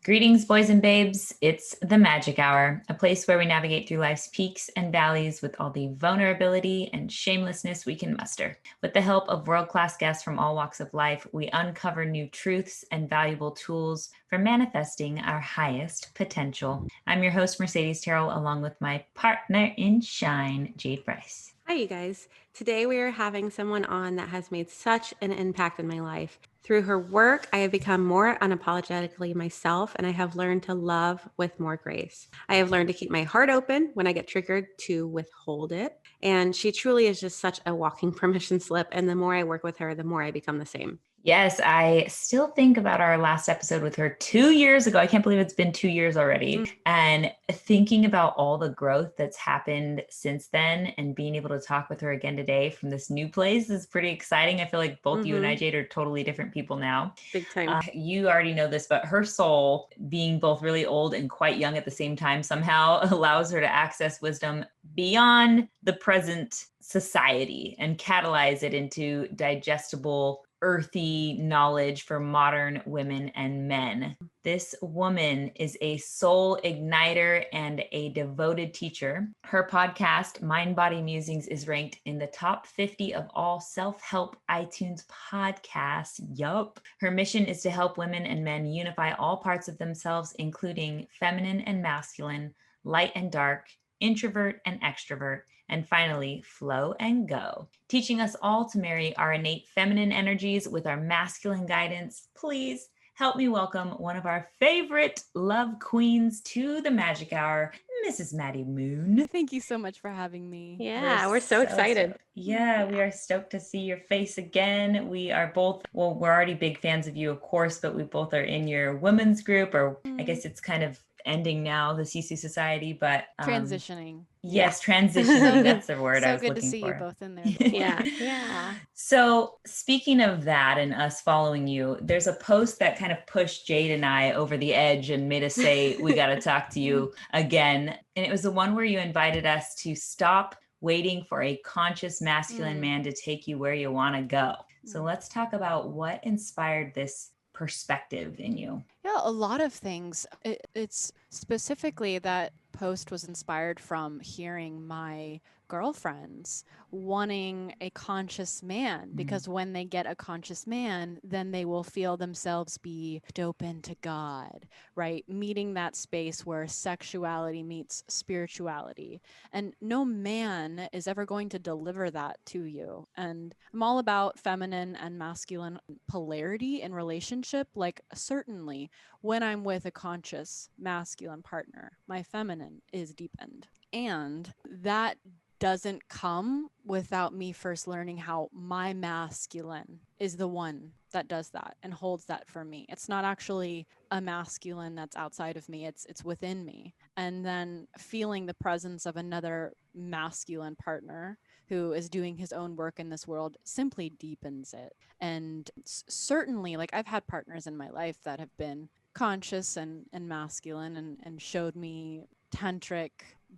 Greetings, boys and babes. It's the Magic Hour, a place where we navigate through life's peaks and valleys with all the vulnerability and shamelessness we can muster. With the help of world-class guests from all walks of life, we uncover new truths and valuable tools for manifesting our highest potential. I'm your host, Mercedes Terrell, along with my partner in shine, Jade Bryce. Hi, you guys. Today we are having someone on that has made such an impact in my life. Through her work, I have become more unapologetically myself, and I have learned to love with more grace. I have learned to keep my heart open when I get triggered, to withhold it. And she truly is just such a walking permission slip. And the more I work with her, the more I become the same. Yes, I still think about our last episode with her 2 years ago. I can't believe it's been 2 years already. And thinking about all the growth that's happened since then and being able to talk with her again today from this new place is pretty exciting. I feel like both you and I, Jade, are totally different people now. Big time. You already know this, but her soul, being both really old and quite young at the same time, somehow allows her to access wisdom beyond the present society and catalyze it into digestible, earthy knowledge for modern women and men. This woman is a soul igniter and a devoted teacher. Her podcast, Mind Body Musings, is ranked in the top 50 of all self-help iTunes podcasts. Yup. Her mission is to help women and men unify all parts of themselves, including feminine and masculine, light and dark, introvert and extrovert, and finally, flow and go. Teaching us all to marry our innate feminine energies with our masculine guidance. Please help me welcome one of our favorite love queens to the Magic Hour, Mrs. Maddy Moon. Thank you so much for having me. Yeah, we're so excited. Yeah, we are stoked to see your face again. We are both, well, we're already big fans of you, of course, but we both are in your women's group, or I guess it's kind of ending now, the Sisu Society, but Transitioning. Yes, transitioning. That's the word I So was good looking to see for. you both in there. Yeah. So speaking of that and us following you, there's a post that kind of pushed Jade and I over the edge and made us say, we got to talk to you again. And it was the one where you invited us to stop waiting for a conscious masculine man to take you where you want to go. So let's talk about what inspired this perspective in you. Yeah, a lot of things. It's specifically that post was inspired from hearing my girlfriends wanting a conscious man, because when they get a conscious man, then they will feel themselves be open to God, right? Meeting that space where sexuality meets spirituality. And no man is ever going to deliver that to you. And I'm all about feminine and masculine polarity in relationship. Like, certainly when I'm with a conscious masculine partner, my feminine is deepened. And that doesn't come without me first learning how my masculine is the one that does that and holds that for me. It's not actually a masculine that's outside of me, it's within me. And then feeling the presence of another masculine partner who is doing his own work in this world simply deepens it. And certainly, like, I've had partners in my life that have been conscious and masculine and showed me tantric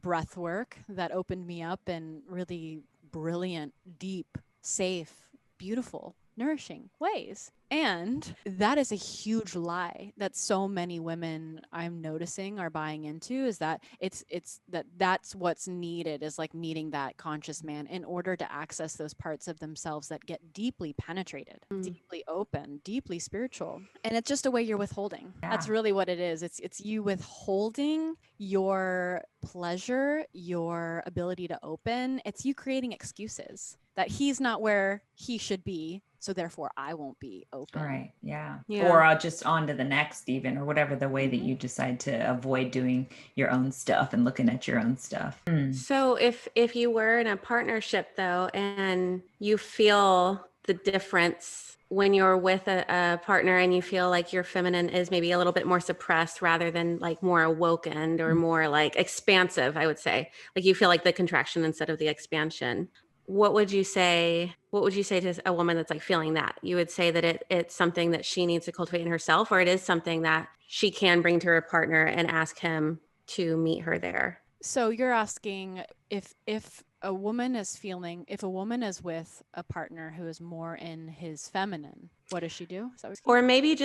breath work that opened me up in really brilliant, deep, safe, beautiful, nourishing ways. And that is a huge lie that so many women I'm noticing are buying into, is that it's that's what's needed, is like meeting that conscious man in order to access those parts of themselves that get deeply penetrated, deeply open, deeply spiritual. And it's just a way you're withholding. That's really what it is. It's you withholding your pleasure, your ability to open. It's you creating excuses that he's not where he should be, so therefore I won't be open. Right. Yeah. Or I'll just on to the next, even, or whatever the way that you decide to avoid doing your own stuff and looking at your own stuff. So if you were in a partnership though, and you feel the difference when you're with a partner and you feel like your feminine is maybe a little bit more suppressed rather than like more awoken or more like expansive, I would say, like you feel like the contraction instead of the expansion. What would you say to a woman that's like feeling that? You would say that it's something that she needs to cultivate in herself, or it is something that she can bring to her partner and ask him to meet her there? So you're asking if a woman is feeling, if a woman is with a partner who is more in his feminine, what does she do? Is that what Or maybe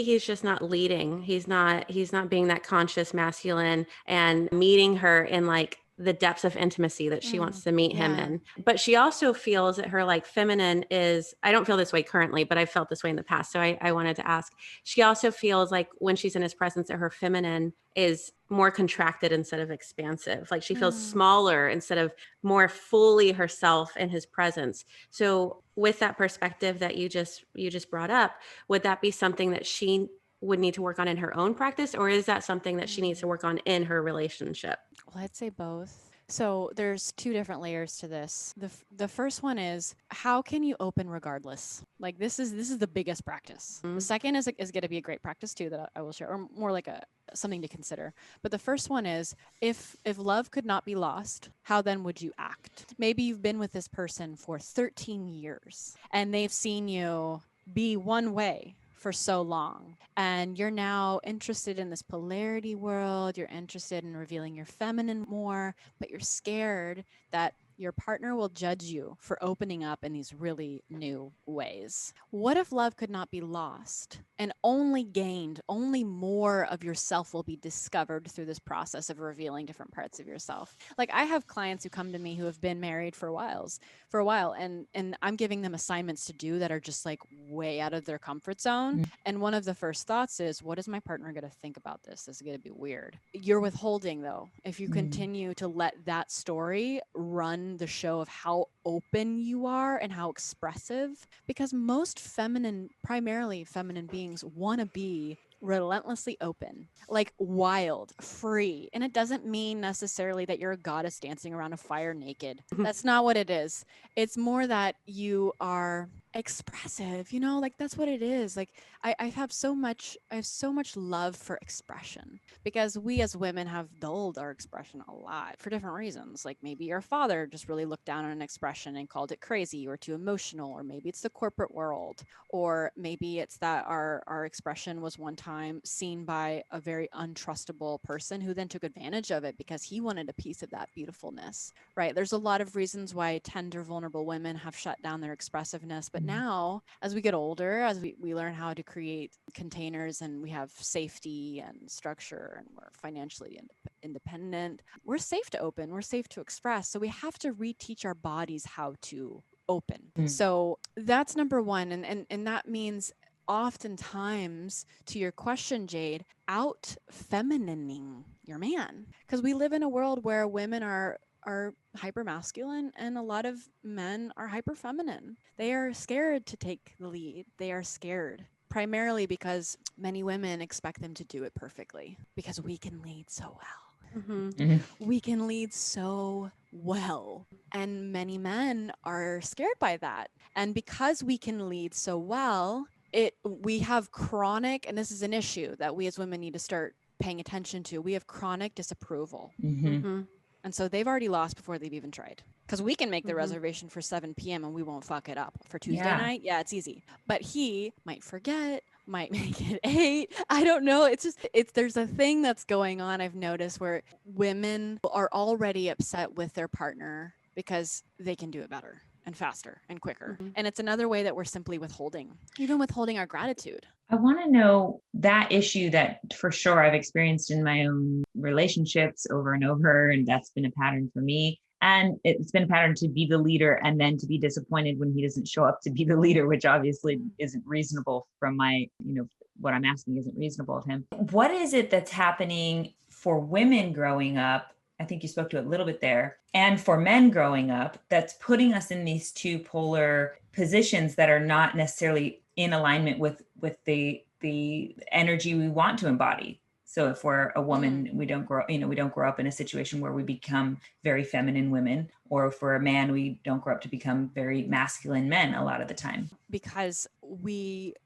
he's just not leading. He's not being that conscious masculine and meeting her in like the depths of intimacy that she wants to meet him yeah. in. But she also feels that her like feminine is, I don't feel this way currently, but I felt this way in the past. So I wanted to ask, she also feels like when she's in his presence that her feminine is more contracted instead of expansive. Like she feels smaller instead of more fully herself in his presence. So with that perspective that you just brought up, would that be something that she would need to work on in her own practice, or is that something that she needs to work on in her relationship? Well, I'd say both. So there's two different layers to this. The first one is, how can you open regardless? Like this is the biggest practice. The second is going to be a great practice too that I will share, or more like a something to consider. But the first one is, if love could not be lost, how then would you act? Maybe you've been with this person for 13 years and they've seen you be one way for so long, and you're now interested in this polarity world, you're interested in revealing your feminine more, but you're scared that your partner will judge you for opening up in these really new ways. What if love could not be lost and only gained, only more of yourself will be discovered through this process of revealing different parts of yourself? Like, I have clients who come to me who have been married for a while, and I'm giving them assignments to do that are just like way out of their comfort zone. And one of the first thoughts is, what is my partner going to think about this? This is going to be weird. You're withholding, though, if you continue to let that story run the show of how open you are and how expressive, because most primarily feminine beings want to be relentlessly open, like wild, free. And it doesn't mean necessarily that you're a goddess dancing around a fire naked. That's not what it is. It's more that you are expressive, like that's what it is. Like I have so much love for expression, because we as women have dulled our expression a lot for different reasons. Like maybe your father just really looked down on an expression and called it crazy or too emotional, or maybe it's the corporate world, or maybe it's that our expression was one time seen by a very untrustable person who then took advantage of it because he wanted a piece of that beautifulness, right? There's a lot of reasons why tender, vulnerable women have shut down their expressiveness. But now, as we get older, as we learn how to create containers and we have safety and structure and we're financially independent, we're safe to open, we're safe to express. So we have to reteach our bodies how to open. So that's number one. And that means oftentimes, to your question, Jade, out feminining your man, because we live in a world where women are hyper masculine and a lot of men are hyper feminine. They are scared to take the lead. They are scared primarily because many women expect them to do it perfectly, because we can lead so well. We can lead so well. And many men are scared by that. And because we can lead so well, we have chronic, and this is an issue that we as women need to start paying attention to. We have chronic disapproval. And so they've already lost before they've even tried. Because we can make the reservation for 7 p.m. and we won't fuck it up. For Tuesday night, yeah, it's easy. But he might forget, might make it 8. I don't know. There's a thing that's going on, I've noticed, where women are already upset with their partner because they can do it better and faster and quicker. And it's another way that we're simply withholding, even withholding our gratitude. I want to know that issue that for sure I've experienced in my own relationships over and over, and that's been a pattern for me. And it's been a pattern to be the leader and then to be disappointed when he doesn't show up to be the leader, which obviously isn't reasonable from my, what I'm asking isn't reasonable of him. What is it that's happening for women growing up? I think you spoke to it a little bit there. And for men growing up, that's putting us in these two polar positions that are not necessarily in alignment with the energy we want to embody. So if we're a woman, we don't grow up in a situation where we become very feminine women, or if we're a man, we don't grow up to become very masculine men a lot of the time. Because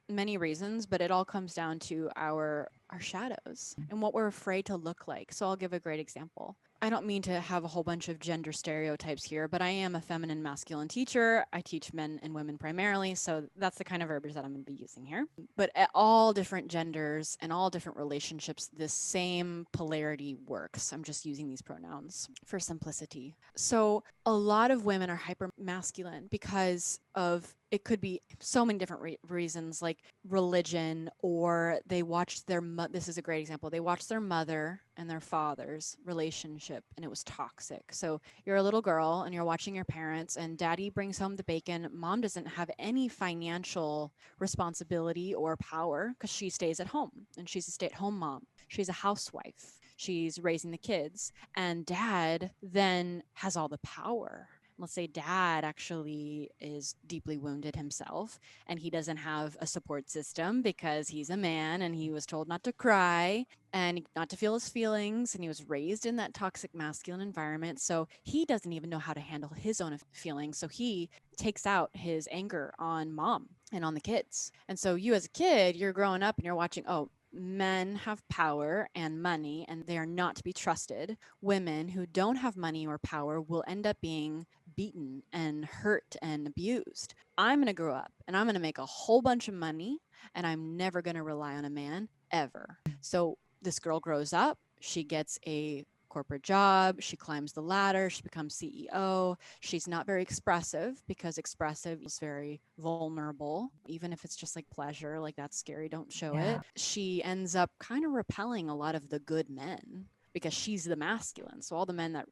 many reasons, but it all comes down to our shadows and what we're afraid to look like. So I'll give a great example. I don't mean to have a whole bunch of gender stereotypes here, but I am a feminine masculine teacher. I teach men and women primarily. So that's the kind of verbiage that I'm going to be using here. But at all different genders and all different relationships, this same polarity works. I'm just using these pronouns for simplicity. So a lot of women are hyper masculine because of, it could be so many different reasons, like religion, or they watched their this is a great example. They watched their mother and their father's relationship and it was toxic. So you're a little girl and you're watching your parents and daddy brings home the bacon. Mom doesn't have any financial responsibility or power because she stays at home and she's a stay-at-home mom. She's a housewife. She's raising the kids, and dad then has all the power. Let's say dad actually is deeply wounded himself and he doesn't have a support system because he's a man and he was told not to cry and not to feel his feelings, and he was raised in that toxic masculine environment. So he doesn't even know how to handle his own feelings. So he takes out his anger on mom and on the kids. And so you as a kid, you're growing up and you're watching, oh, men have power and money and they are not to be trusted. Women who don't have money or power will end up being beaten and hurt and abused. I'm going to grow up and I'm going to make a whole bunch of money and I'm never going to rely on a man ever. So this girl grows up, she gets a corporate job, she climbs the ladder, she becomes CEO. She's not very expressive because expressive is very vulnerable. Even if it's just like pleasure, like that's scary, don't show it. She ends up kind of repelling a lot of the good men because she's the masculine. So all the men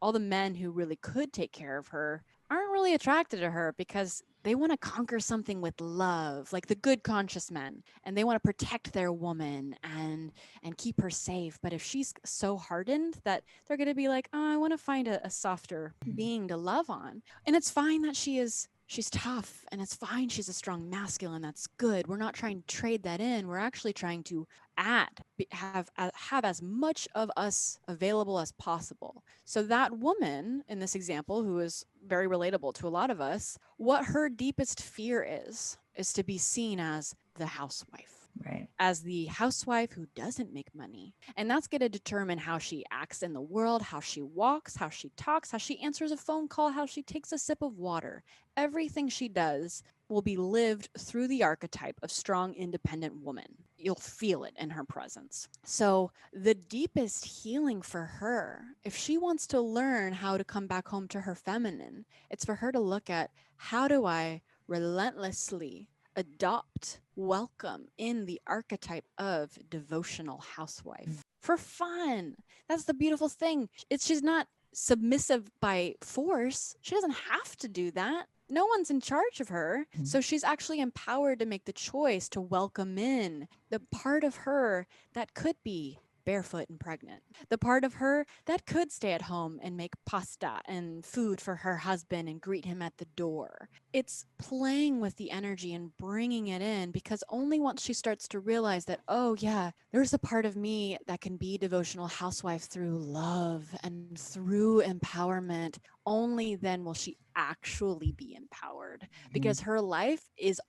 all the men who really could take care of her aren't really attracted to her because they want to conquer something with love, like the good conscious men, and they want to protect their woman and keep her safe. But if she's so hardened that they're going to be like, oh, I want to find a softer being to love on. And it's fine that she's tough, and it's fine she's a strong masculine. That's good. We're not trying to trade that in. We're actually trying to have as much of us available as possible. So that woman in this example, who is very relatable to a lot of us, what her deepest fear is to be seen as the housewife. Right. As the housewife who doesn't make money. And that's going to determine how she acts in the world, how she walks, how she talks, how she answers a phone call, how she takes a sip of water. Everything she does will be lived through the archetype of strong, independent woman. You'll feel it in her presence. So the deepest healing for her, if she wants to learn how to come back home to her feminine, it's for her to look at, how do I relentlessly adopt, welcome in the archetype of devotional housewife for fun. That's the beautiful thing. She's not submissive by force. She doesn't have to do that. No one's in charge of her. So she's actually empowered to make the choice to welcome in the part of her that could be barefoot and pregnant. The part of her that could stay at home and make pasta and food for her husband and greet him at the door. It's playing with the energy and bringing it in, because only once she starts to realize that, oh yeah, there's a part of me that can be devotional housewife through love and through empowerment, only then will she actually be empowered, because her life is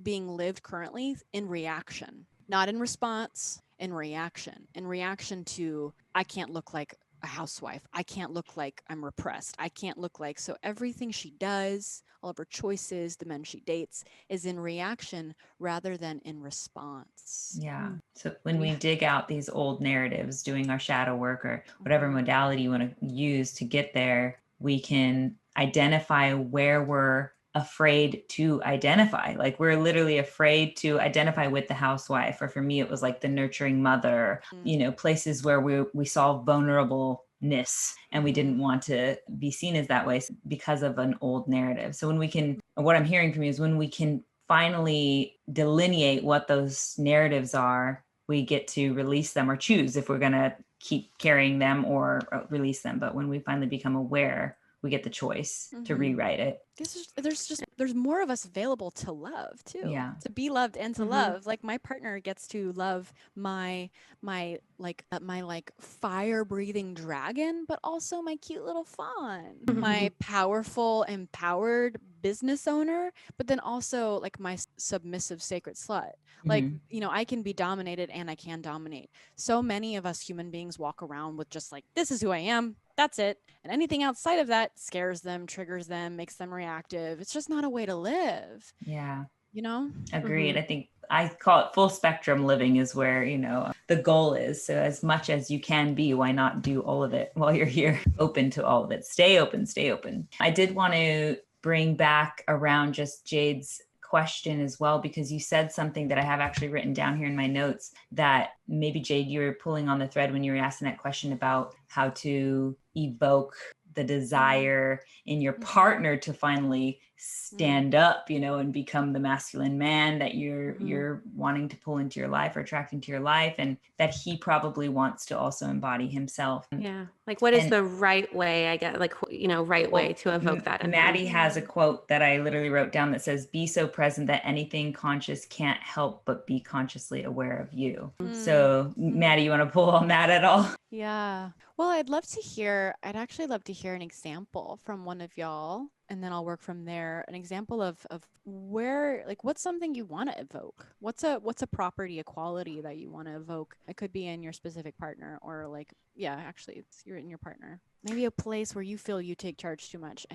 being lived currently in reaction, not in response. In reaction to, I can't look like a housewife. I can't look like I'm repressed. I can't look like, so everything she does, all of her choices, the men she dates, is in reaction rather than in response. Yeah. So when we dig out these old narratives, doing our shadow work or whatever modality you want to use to get there, we can identify where we're afraid to identify. Like we're literally afraid to identify with the housewife, or for me it was like the nurturing mother, places where we saw vulnerableness and we didn't want to be seen as that way because of an old narrative. So what I'm hearing from you is, when we can finally delineate what those narratives are, we get to release them or choose if we're going to keep carrying them or release them. But when we finally become aware we get the choice to rewrite it. There's more of us available to love too. Yeah. To be loved and to love. Like my partner gets to love my fire breathing dragon, but also my cute little fawn, my powerful, empowered business owner, but then also like my submissive sacred slut. Like, you know, I can be dominated and I can dominate. So many of us human beings walk around with just like, this is who I am. That's it. And anything outside of that scares them, triggers them, makes them reactive. It's just not a way to live. Yeah. You know? Agreed. I think I call it full spectrum living is where, you know, the goal is. So as much as you can be, why not do all of it while you're here? Open to all of it. Stay open, stay open. I did want to bring back around just Jade's question as well, because you said something that I have actually written down here in my notes that maybe Jade, you were pulling on the thread when you were asking that question about how to evoke the desire in your partner to finally stand up, you know, and become the masculine man that you're wanting to pull into your life or attract into your life, and that he probably wants to also embody himself. Yeah. Like what is the right way, I guess, like, you know, way to evoke that? Maddie has a quote that I literally wrote down that says, be so present that anything conscious can't help but be consciously aware of you. So Maddie, you want to pull on that at all? Yeah. Well, I'd actually love to hear an example from one of y'all, and then I'll work from there. An example of where, like, what's something you want to evoke? What's a property, a quality that you want to evoke? It could be in your specific partner, or like, yeah, actually you're in your partner. Maybe a place where you feel you take charge too much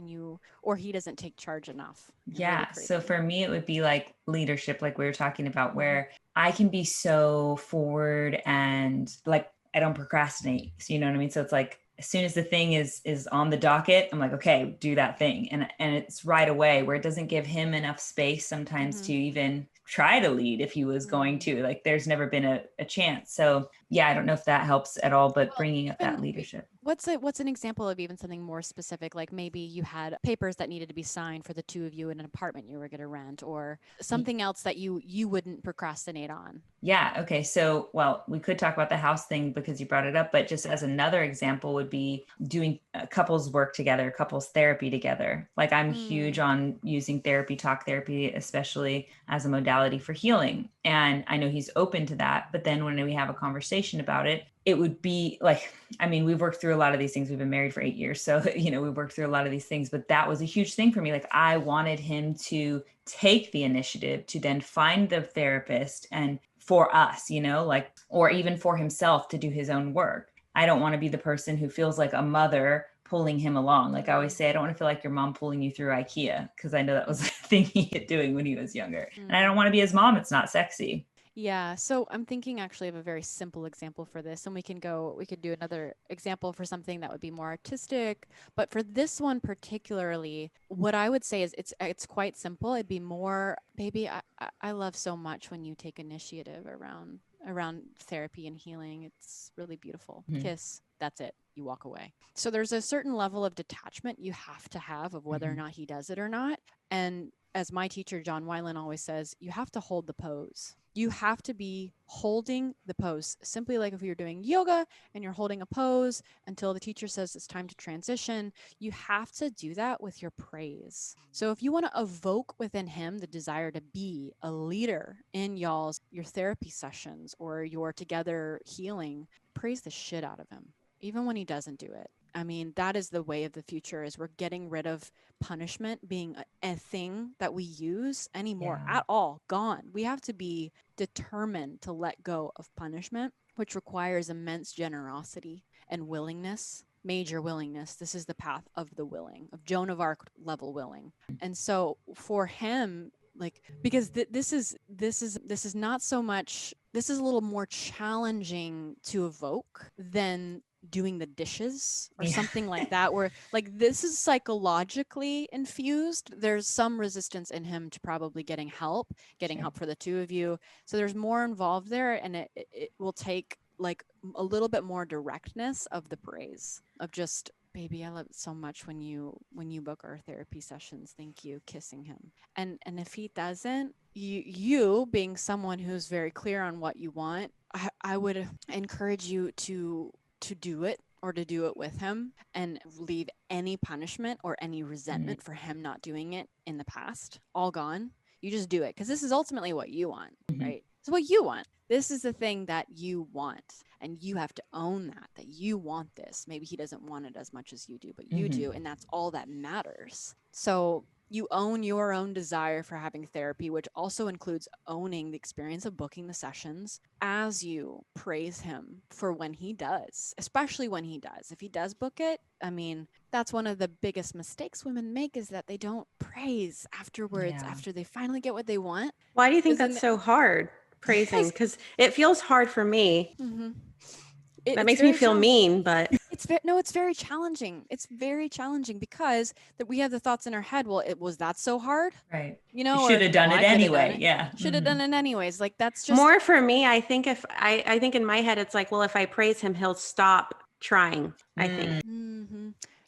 or he doesn't take charge enough. Yeah. So for me, it would be like leadership, like we were talking about, where I can be so forward and like, I don't procrastinate. So, you know what I mean? So it's like, as soon as the thing is on the docket, I'm like, okay, do that thing. And it's right away, where it doesn't give him enough space sometimes to even try to lead if he was going to. Like, there's never been a chance. So yeah, I don't know if that helps at all, but bringing up that leadership. What's an example of even something more specific? Like maybe you had papers that needed to be signed for the two of you in an apartment you were going to rent, or something else that you wouldn't procrastinate on. Yeah. Okay. So, well, we could talk about the house thing because you brought it up, but just as another example would be doing couples work together, couples therapy together. Like I'm huge on using talk therapy, especially as a modality for healing. And I know he's open to that. But then when we have a conversation about it, it would be like, I mean, we've worked through a lot of these things. We've been married for 8 years. So, you know, we've worked through a lot of these things, but that was a huge thing for me. Like I wanted him to take the initiative to then find the therapist and for us, you know, like, or even for himself to do his own work. I don't want to be the person who feels like a mother pulling him along. Like I always say, I don't want to feel like your mom pulling you through IKEA, because I know that was a thing he was doing when he was younger. And I don't want to be his mom. It's not sexy. Yeah. So I'm thinking actually of a very simple example for this, and we could do another example for something that would be more artistic. But for this one particularly, what I would say is it's quite simple. It'd be more, baby, I love so much when you take initiative around therapy and healing. It's really beautiful. Kiss. That's it. You walk away. So there's a certain level of detachment you have to have of whether or not he does it or not. And as my teacher, John Weiland, always says, you have to hold the pose. You have to be holding the pose, simply like if you're doing yoga and you're holding a pose until the teacher says it's time to transition. You have to do that with your praise. So if you want to evoke within him the desire to be a leader in your therapy sessions or your together healing, praise the shit out of him, even when he doesn't do it. I mean, that is the way of the future, is we're getting rid of punishment being a thing that we use anymore at all. Gone. We have to be determined to let go of punishment, which requires immense generosity and willingness, major willingness. This is the path of the willing, of Joan of Arc level willing. And so for him, like, because this is not so much, this is a little more challenging to evoke than doing the dishes or something like that, where like this is psychologically infused. There's some resistance in him to probably getting help for the two of you. So there's more involved there, and it will take like a little bit more directness of the praise of just, baby, I love it so much when you book our therapy sessions. Thank you. Kissing him. And if he doesn't, you being someone who's very clear on what you want, I would encourage you to do it or to do it with him and leave any punishment or any resentment for him not doing it in the past, all gone. You just do it because this is ultimately what you want, right? It's what you want. This is the thing that you want. And you have to own that you want this. Maybe he doesn't want it as much as you do, but you do. And that's all that matters. So you own your own desire for having therapy, which also includes owning the experience of booking the sessions as you praise him for when he does, especially when he does. If he does book it, I mean, that's one of the biggest mistakes women make is that they don't praise afterwards after they finally get what they want. Why do you think that's so hard? Praising, because it feels hard for me. That makes me feel mean, but it's very challenging. It's very challenging because that we have the thoughts in our head. Well, was that so hard? Right. You know, should have done it anyway. Yeah. Should have done it anyways. Like that's just more for me. I think I think in my head, it's like, well, if I praise him, he'll stop trying, I think.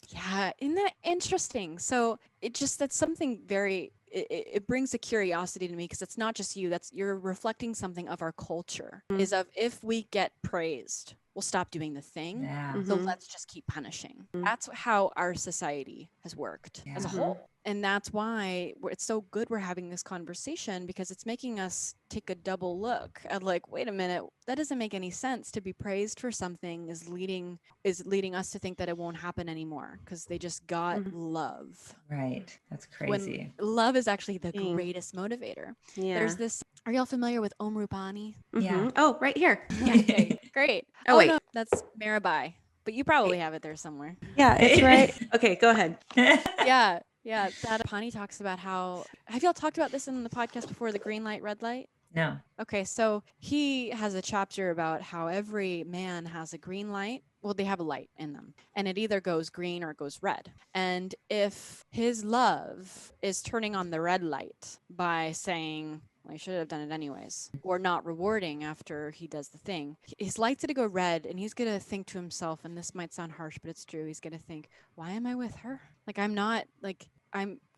Yeah. Isn't that interesting? So that's something very, it brings a curiosity to me because it's not just you, you're reflecting something of our culture is of if we get praised, we'll stop doing the thing. So let's just keep punishing. That's how our society has worked as a whole. And that's why it's so good we're having this conversation because it's making us take a double look at like, wait a minute, that doesn't make any sense. To be praised for something is leading us to think that it won't happen anymore because they just got love. Right. That's crazy. When love is actually the greatest motivator. Yeah. There's this, are y'all familiar with Om Rupani? Yeah. Oh, right here. Yeah. Okay, great. Oh, wait. No, that's Mirabai, but you probably have it there somewhere. Yeah, it's right. Okay, go ahead. Yeah, that Pani talks about how, have y'all talked about this in the podcast before, the green light, red light? No. Okay, so he has a chapter about how every man has a green light. Well, they have a light in them, and it either goes green or it goes red. And if his love is turning on the red light by saying, well, I should have done it anyways, or not rewarding after he does the thing, his light's gonna go red, and he's gonna think to himself, and this might sound harsh, but it's true, he's gonna think, why am I with her? Like,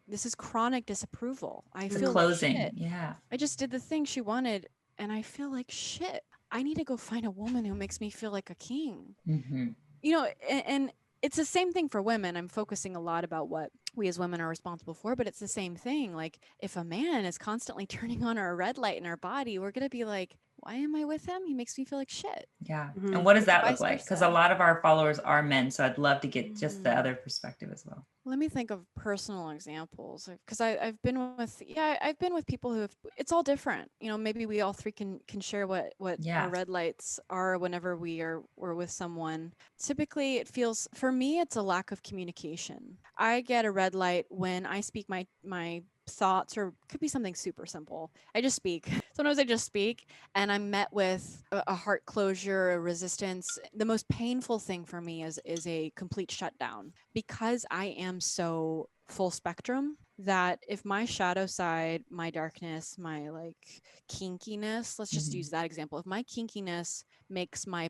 this is chronic disapproval. I feel closing. Like shit. Yeah. I just did the thing she wanted, and I feel like shit. I need to go find a woman who makes me feel like a king. You know, and it's the same thing for women. I'm focusing a lot about what we as women are responsible for, but it's the same thing. Like if a man is constantly turning on our red light in our body, we're going to be like, why am I with him? He makes me feel like shit. Yeah. And what does that look like? Because a lot of our followers are men. So I'd love to get just the other perspective as well. Let me think of personal examples because I've been with people who have, it's all different. You know, maybe we all three can share what our red lights are whenever we're with someone. Typically it feels, for me, it's a lack of communication. I get a red light when I speak my thoughts, or could be something super simple. I just speak. Sometimes I just speak and I'm met with a heart closure, a resistance. The most painful thing for me is a complete shutdown because I am so full spectrum that if my shadow side, my darkness, my like kinkiness, let's just use that example. If my kinkiness makes my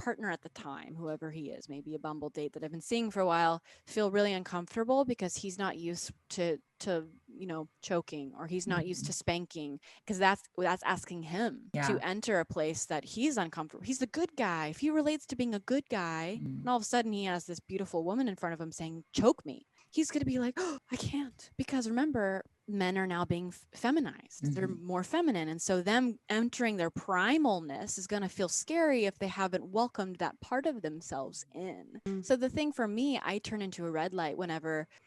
partner at the time, whoever he is, maybe a Bumble date that I've been seeing for a while, feel really uncomfortable because he's not used to choking, or he's not used to spanking, because that's asking him to enter a place that he's uncomfortable. He's the good guy. If he relates to being a good guy, and all of a sudden he has this beautiful woman in front of him saying, choke me, he's going to be like, oh, I can't. Because remember, men are now being feminized. They're more feminine. And so them entering their primalness is going to feel scary if they haven't welcomed that part of themselves in. So the thing for me, I turn into a red light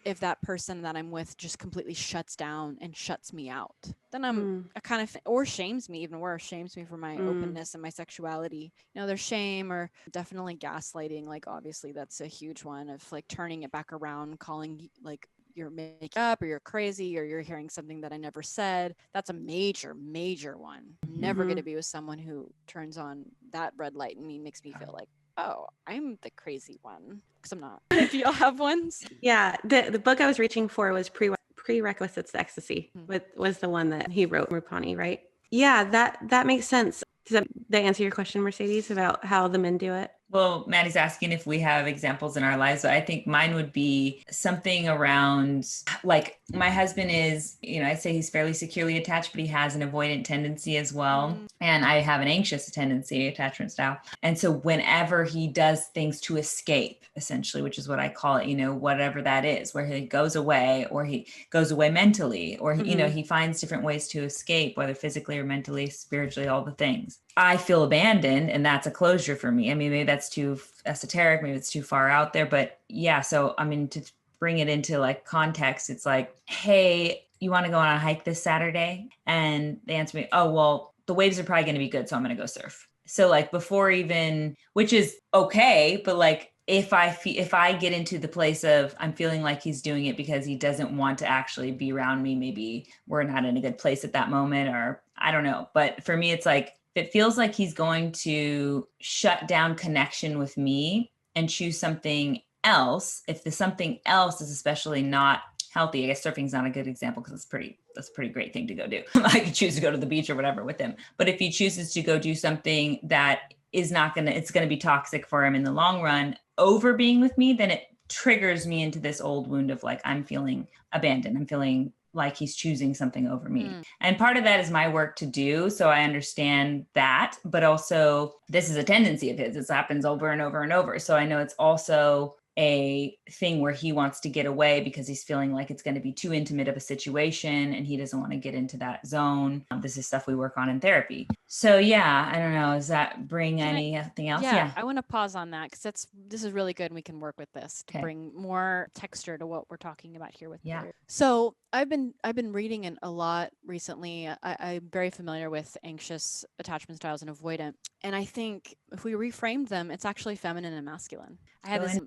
if that person that I'm with just completely shuts down and shuts me out. Then I'm a kind of, or shames me, even worse, shames me for my openness and my sexuality. You know, there's shame, or definitely gaslighting. Like, obviously that's a huge one of like turning it back around, calling like you're making up, or you're crazy, or you're hearing something that I never said. That's a major, major one. I'm never going to be with someone who turns on that red light in me, makes me feel like, oh, I'm the crazy one, because I'm not. Do y'all have ones? Yeah, the book I was reaching for was Prerequisites to Ecstasy, was the one that he wrote, Rupani, right? Yeah, that makes sense. Does that answer your question, Mercedes, about how the men do it? Well, Maddie's asking if we have examples in our lives. So I think mine would be something around, like, my husband is, I'd say he's fairly securely attached, but he has an avoidant tendency as well. And I have an anxious tendency, attachment style. And so whenever he does things to escape, essentially, which is what I call it, whatever that is, where he goes away, or he goes away mentally, or, he finds different ways to escape, whether physically or mentally, spiritually, all the things. I feel abandoned, and that's a closure for me. I mean, maybe that's too esoteric, maybe it's too far out there, but yeah. So, I mean, to bring it into like context, it's like, hey, you want to go on a hike this Saturday? And they answer me, oh, well, the waves are probably going to be good, so I'm going to go surf. So like before even, which is okay, but like if I get into the place of I'm feeling like he's doing it because he doesn't want to actually be around me, maybe we're not in a good place at that moment, or I don't know. But for me, it's like, it feels like he's going to shut down connection with me and choose something else, if the something else is especially not healthy. I guess surfing's not a good example because that's a pretty great thing to go do. I could choose to go to the beach or whatever with him. But if he chooses to go do something that is it's going to be toxic for him in the long run over being with me, then it triggers me into this old wound of like, I'm feeling abandoned. I'm feeling like he's choosing something over me. And part of that is my work to do. So I understand that, but also this is a tendency of his. This happens over and over and over. So I know it's also a thing where he wants to get away because he's feeling like it's going to be too intimate of a situation and he doesn't want to get into that zone. This is stuff we work on in therapy. So yeah, I don't know. Does that bring anything else? Yeah, I want to pause on that because this is really good and we can work with this to bring more texture to what we're talking about here with polarity. So I've been reading a lot recently. I'm very familiar with anxious attachment styles and avoidant. And I think if we reframed them, it's actually feminine and masculine. I had this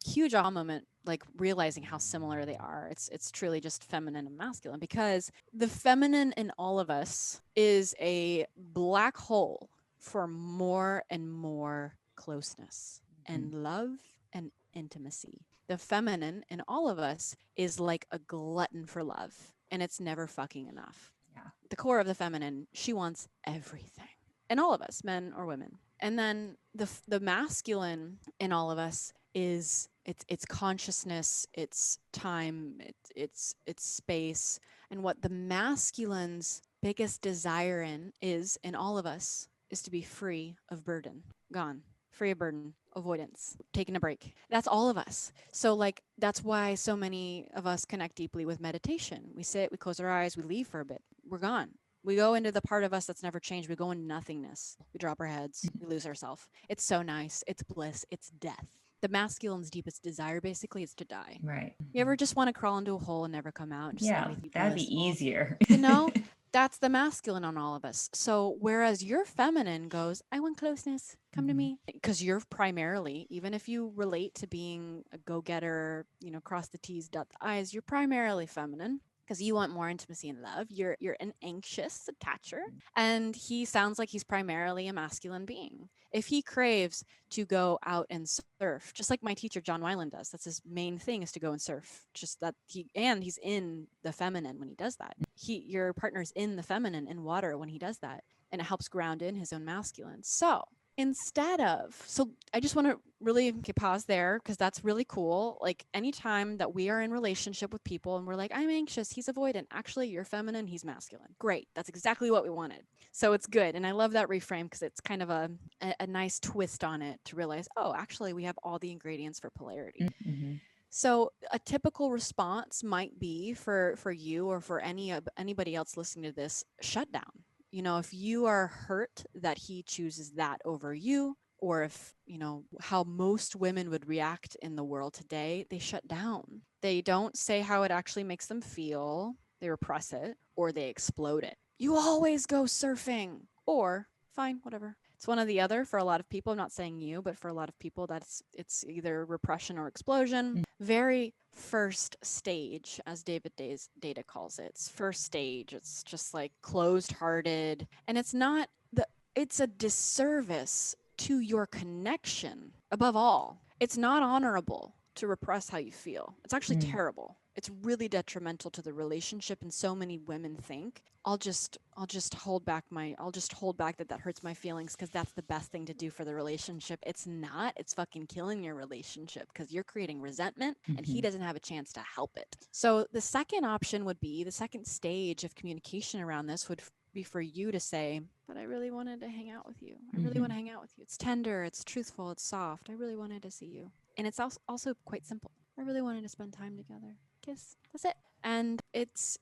huge aha moment, like realizing how similar they are. It's truly just feminine and masculine, because the feminine in all of us is a black hole for more and more closeness and love and intimacy. The feminine in all of us is like a glutton for love, and it's never fucking enough. The core of the feminine, she wants everything. In all of us, men or women. And then the masculine in all of us is it's consciousness, it's time, it's space. And what the masculine's biggest desire is in all of us is to be free of burden, gone, free of burden, avoidance, taking a break. That's all of us. So like, that's why so many of us connect deeply with meditation. We sit, we close our eyes, we leave for a bit, we're gone. We go into the part of us that's never changed. We go into nothingness. We drop our heads. We lose ourselves. It's so nice. It's bliss. It's death. The masculine's deepest desire basically is to die. Right. You ever just want to crawl into a hole and never come out? And just that'd be easier. That's the masculine on all of us. So whereas your feminine goes, I want closeness, come to me. Because you're primarily, even if you relate to being a go-getter, cross the T's, dot the I's, you're primarily feminine because you want more intimacy and love. You're an anxious attacher. And he sounds like he's primarily a masculine being. If he craves to go out and surf, just like my teacher, John Weiland, does, that's his main thing, is to go and surf. Just that he's in the feminine when he does that. Your partner's in the feminine in water when he does that. And it helps ground in his own masculine. So I just want to really pause there because that's really cool. Like anytime that we are in relationship with people and we're like, I'm anxious, he's avoidant. Actually, you're feminine, he's masculine. Great. That's exactly what we wanted. So it's good. And I love that reframe because it's kind of a nice twist on it to realize, oh, actually we have all the ingredients for polarity. So a typical response might be for you or for anybody else listening to this, shut down. If you are hurt that he chooses that over you, or if, how most women would react in the world today, they shut down. They don't say how it actually makes them feel. They repress it or they explode it. You always go surfing, or fine, whatever. It's one or the other for a lot of people. I'm not saying you, but for a lot of people, it's either repression or explosion. Very first stage, as David Data calls it. It's first stage. It's just like closed-hearted, and it's a disservice to your connection. Above all, it's not honorable to repress how you feel. It's actually terrible. it's really detrimental to the relationship. And so many women think I'll just hold back that hurts my feelings because that's the best thing to do for the relationship. It's not. It's fucking killing your relationship because you're creating resentment and he doesn't have a chance to help it. So the second option would be, the second stage of communication around this would be for you to say, but I really wanted to hang out with you. I really want to hang out with you. It's tender, it's truthful, it's soft. I really wanted to see you. And it's also quite simple. I really wanted to spend time together. Kiss. That's it. And it's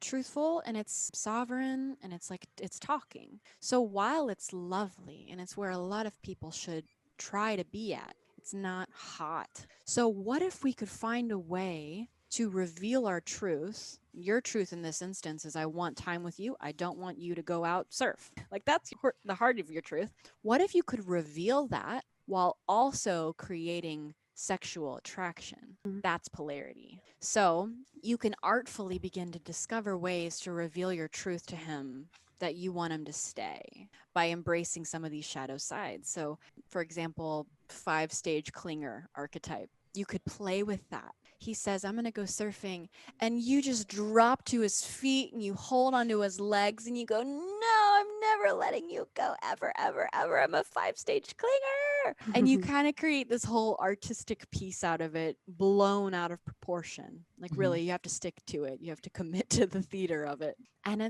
truthful and it's sovereign and it's like it's talking. So while it's lovely and it's where a lot of people should try to be at, it's not hot. So what if we could find a way to reveal our truth? Your truth in this instance is I want time with you. I don't want you to go out surf. Like that's the heart of your truth. What if you could reveal that while also creating sexual attraction? That's polarity. So you can artfully begin to discover ways to reveal your truth to him that you want him to stay by embracing some of these shadow sides. So for example, 5-stage clinger archetype. You could play with that. He says, I'm going to go surfing. And you just drop to his feet and you hold onto his legs and you go, no, I'm never letting you go ever, ever, ever. I'm a 5-stage clinger. And you kind of create this whole artistic piece out of it, blown out of proportion. Like really, you have to stick to it. You have to commit to the theater of it. And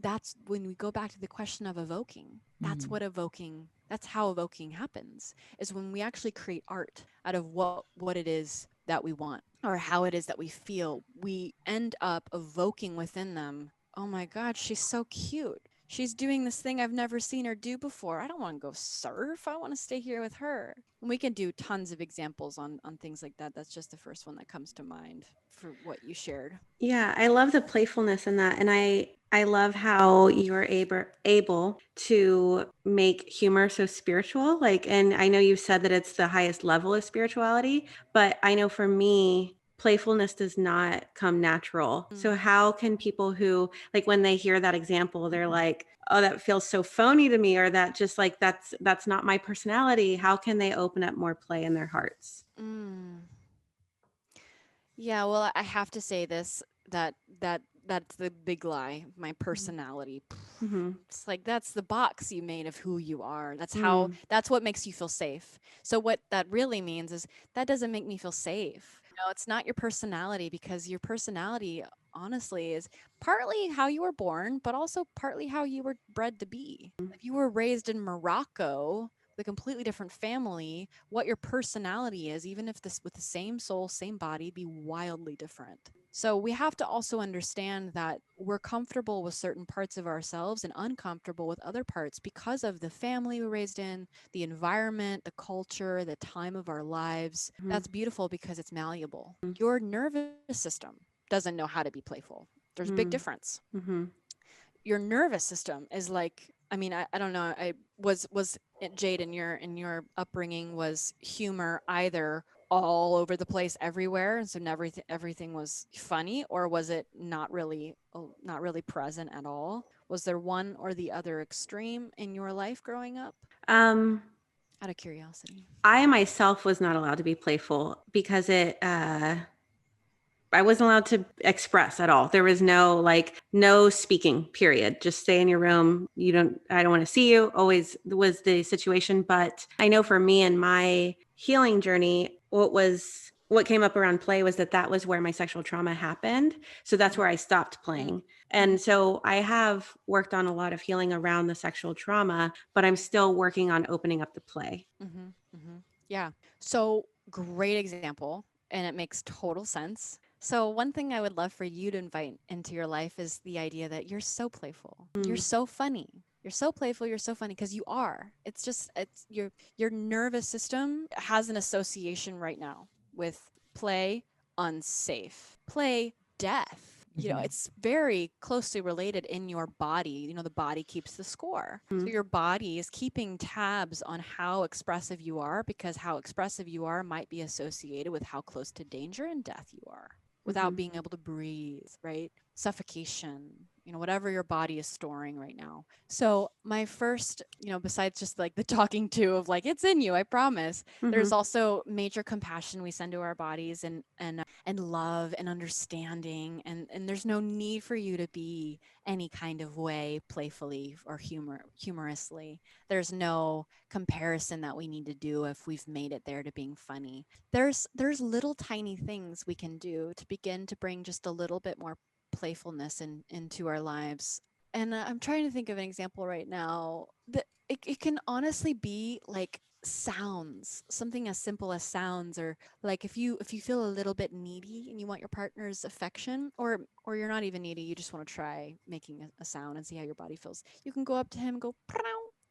that's when we go back to the question of evoking. That's that's how evoking happens, is when we actually create art out of what it is that we want or how it is that we feel. We end up evoking within them, oh my God, she's so cute. She's doing this thing I've never seen her do before. I don't want to go surf. I want to stay here with her. And we can do tons of examples on things like that. That's just the first one that comes to mind for what you shared. Yeah, I love the playfulness in that. And I love how you are able to make humor so spiritual. Like, and I know you've said that it's the highest level of spirituality, but I know for me, playfulness does not come natural. So how can people who, like, when they hear that example, they're like, oh, that feels so phony to me, or that just like, that's not my personality. How can they open up more play in their hearts? Yeah, well, I have to say this, that's the big lie, my personality. It's like that's the box you made of who you are. That's what makes you feel safe. So what that really means is that doesn't make me feel safe. No, it's not your personality, because your personality honestly is partly how you were born, but also partly how you were bred to be. If you were raised in Morocco, a completely different family, what your personality is, even if this with the same soul, same body, be wildly different. So we have to also understand that we're comfortable with certain parts of ourselves and uncomfortable with other parts because of the family we're raised in, the environment, the culture, the time of our lives. That's beautiful because it's malleable. Your nervous system doesn't know how to be playful. There's a big difference. Your nervous system is like, I mean, I don't know. Was it, Jade, in your upbringing, was humor either all over the place everywhere, and so everything was funny, or was it not really present at all? Was there one or the other extreme in your life growing up? Out of curiosity. I myself was not allowed to be playful because I wasn't allowed to express at all. There was no speaking, period. Just stay in your room. I don't want to see you, always was the situation. But I know for me and my healing journey, what came up around play was that was where my sexual trauma happened. So that's where I stopped playing. And so I have worked on a lot of healing around the sexual trauma, but I'm still working on opening up the play. Yeah. So great example. And it makes total sense. So one thing I would love for you to invite into your life is the idea that you're so playful. You're so funny. You're so playful. You're so funny because you are. It's your nervous system has an association right now with play, unsafe, play, death. It's very closely related in your body. The body keeps the score. So your body is keeping tabs on how expressive you are, because how expressive you are might be associated with how close to danger and death you are without being able to breathe, right? Suffocation, whatever your body is storing right now. So my first, besides just like the talking to of like, it's in you, I promise, there's also major compassion we send to our bodies, and love and understanding. And there's no need for you to be any kind of way, playfully or humorously. There's no comparison that we need to do if we've made it there to being funny. There's little tiny things we can do to begin to bring just a little bit more playfulness into our lives. And I'm trying to think of an example right now that it can honestly be like sounds, something as simple as sounds, or like if you feel a little bit needy and you want your partner's affection, or you're not even needy, you just want to try making a sound and see how your body feels, you can go up to him and go "Prow,"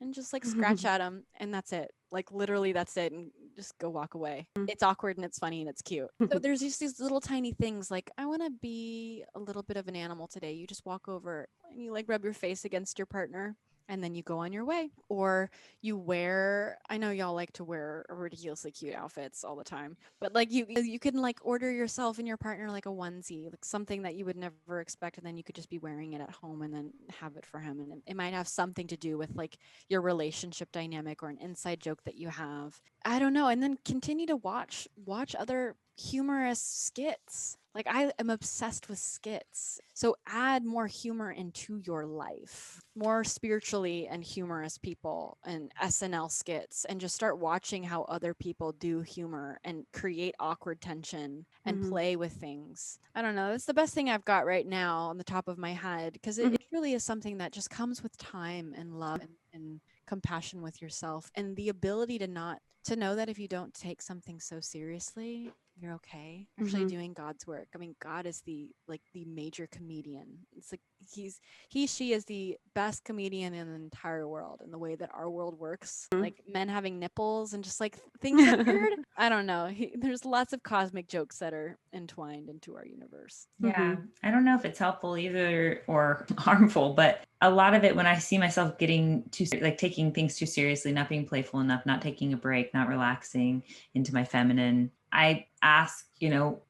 and just like scratch at him, and that's it. Like literally that's it, and just go walk away. It's awkward and it's funny and it's cute. So there's just these little tiny things like, I want to be a little bit of an animal today. You just walk over and you like rub your face against your partner, and then you go on your way. Or you wear, I know y'all like to wear ridiculously cute outfits all the time, but like you can like order yourself and your partner like a onesie, like something that you would never expect, and then you could just be wearing it at home and then have it for him, and it might have something to do with like your relationship dynamic or an inside joke that you have. I don't know. And then continue to watch other humorous skits. Like I am obsessed with skits. So add more humor into your life, more spiritually and humorous people and SNL skits, and just start watching how other people do humor and create awkward tension and play with things. I don't know. That's the best thing I've got right now on the top of my head, because it really is something that just comes with time and love and compassion with yourself, and the ability to know that if you don't take something so seriously, you're okay. You're actually doing God's work. I mean, God is the major comedian. It's like she is the best comedian in the entire world. And the way that our world works, like men having nipples and just like things that weird. I don't know. There's lots of cosmic jokes that are entwined into our universe. Yeah. I don't know if it's helpful either or harmful, but a lot of it, when I see myself getting taking things too seriously, not being playful enough, not taking a break, not relaxing into my feminine, I ask,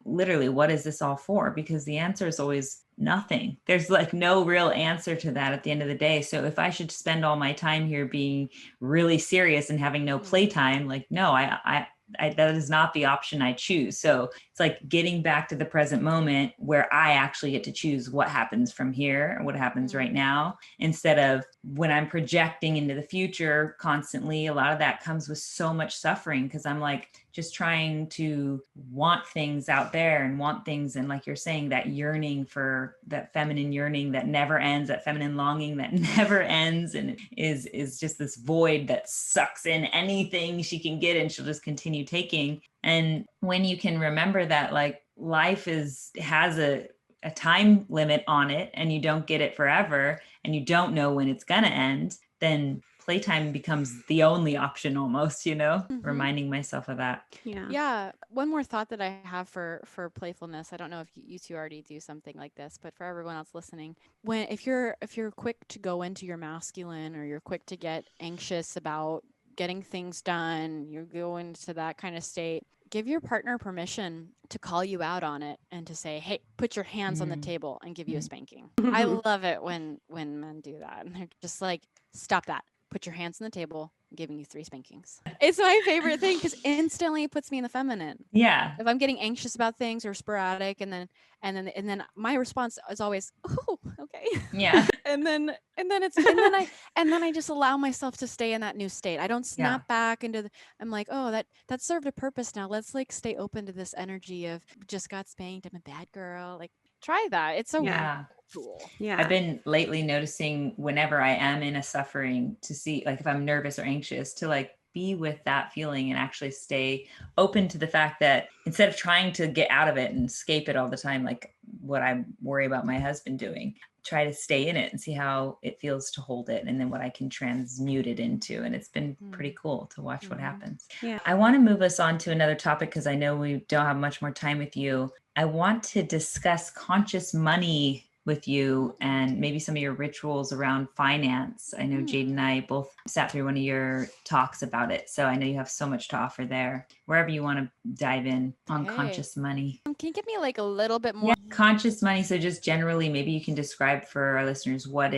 literally, what is this all for? Because the answer is always nothing. There's like no real answer to that at the end of the day. So if I should spend all my time here being really serious and having no playtime, like, no, I that is not the option I choose. So it's like getting back to the present moment where I actually get to choose what happens from here and what happens right now, instead of when I'm projecting into the future constantly. A lot of that comes with so much suffering, because I'm like just trying to want things out there and want things. And like you're saying, that yearning for that feminine yearning that never ends, that feminine longing that never ends, and is just this void that sucks in anything she can get, and she'll just continue taking. And when you can remember that like life has a time limit on it, and you don't get it forever, and you don't know when it's gonna end, then playtime becomes the only option almost, reminding myself of that. Yeah. One more thought that I have for playfulness. I don't know if you two already do something like this, but for everyone else listening, if you're quick to go into your masculine, or you're quick to get anxious about getting things done, you go into that kind of state, give your partner permission to call you out on it and to say, hey, put your hands on the table, and give you a spanking. I love it when men do that, and they're just like, stop that. Put your hands on the table. I'm giving you 3 spankings. It's my favorite thing, because instantly it puts me in the feminine. Yeah. If I'm getting anxious about things or sporadic, and then my response is always, oh, okay. Yeah. and then I just allow myself to stay in that new state. I don't snap back into I'm like, oh, that served a purpose now. Let's like stay open to this energy of just got spanked, I'm a bad girl. Like, try that. It's so cool. Yeah. I've been lately noticing whenever I am in a suffering, to see like if I'm nervous or anxious, to like be with that feeling and actually stay open to the fact that instead of trying to get out of it and escape it all the time, like what I worry about my husband doing, try to stay in it and see how it feels to hold it, and then what I can transmute it into. And it's been pretty cool to watch what happens. Yeah. I want to move us on to another topic, because I know we don't have much more time with you. I want to discuss conscious money with you and maybe some of your rituals around finance. I know Jade and I both sat through one of your talks about it. So I know you have so much to offer there. Wherever you want to dive in on conscious money. Can you give me like a little bit more? Yeah, conscious money. So just generally, maybe you can describe for our listeners what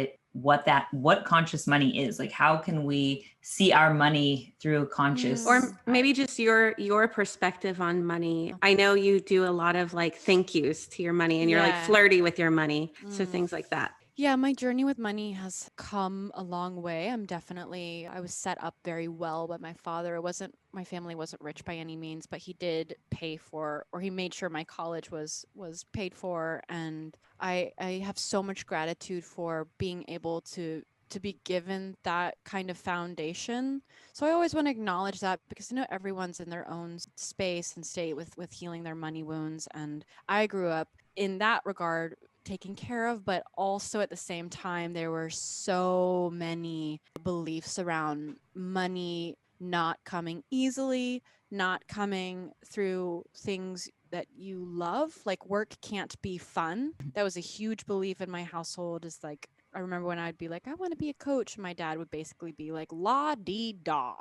conscious money is. Like, how can we see our money through conscious, or maybe just your perspective on money. I know you do a lot of like thank yous to your money, and you're like flirty with your money. So things like that. Yeah, my journey with money has come a long way. I was set up very well, but my family wasn't rich by any means, but he did pay for, or he made sure my college was paid for. And I have so much gratitude for being able to be given that kind of foundation. So I always want to acknowledge that, because everyone's in their own space and state with healing their money wounds. And I grew up in that regard taken care of, but also at the same time, there were so many beliefs around money not coming easily, not coming through things that you love. Like, work can't be fun. That was a huge belief in my household. Is like, I remember when I'd be like, I want to be a coach. My dad would basically be like, la dee da,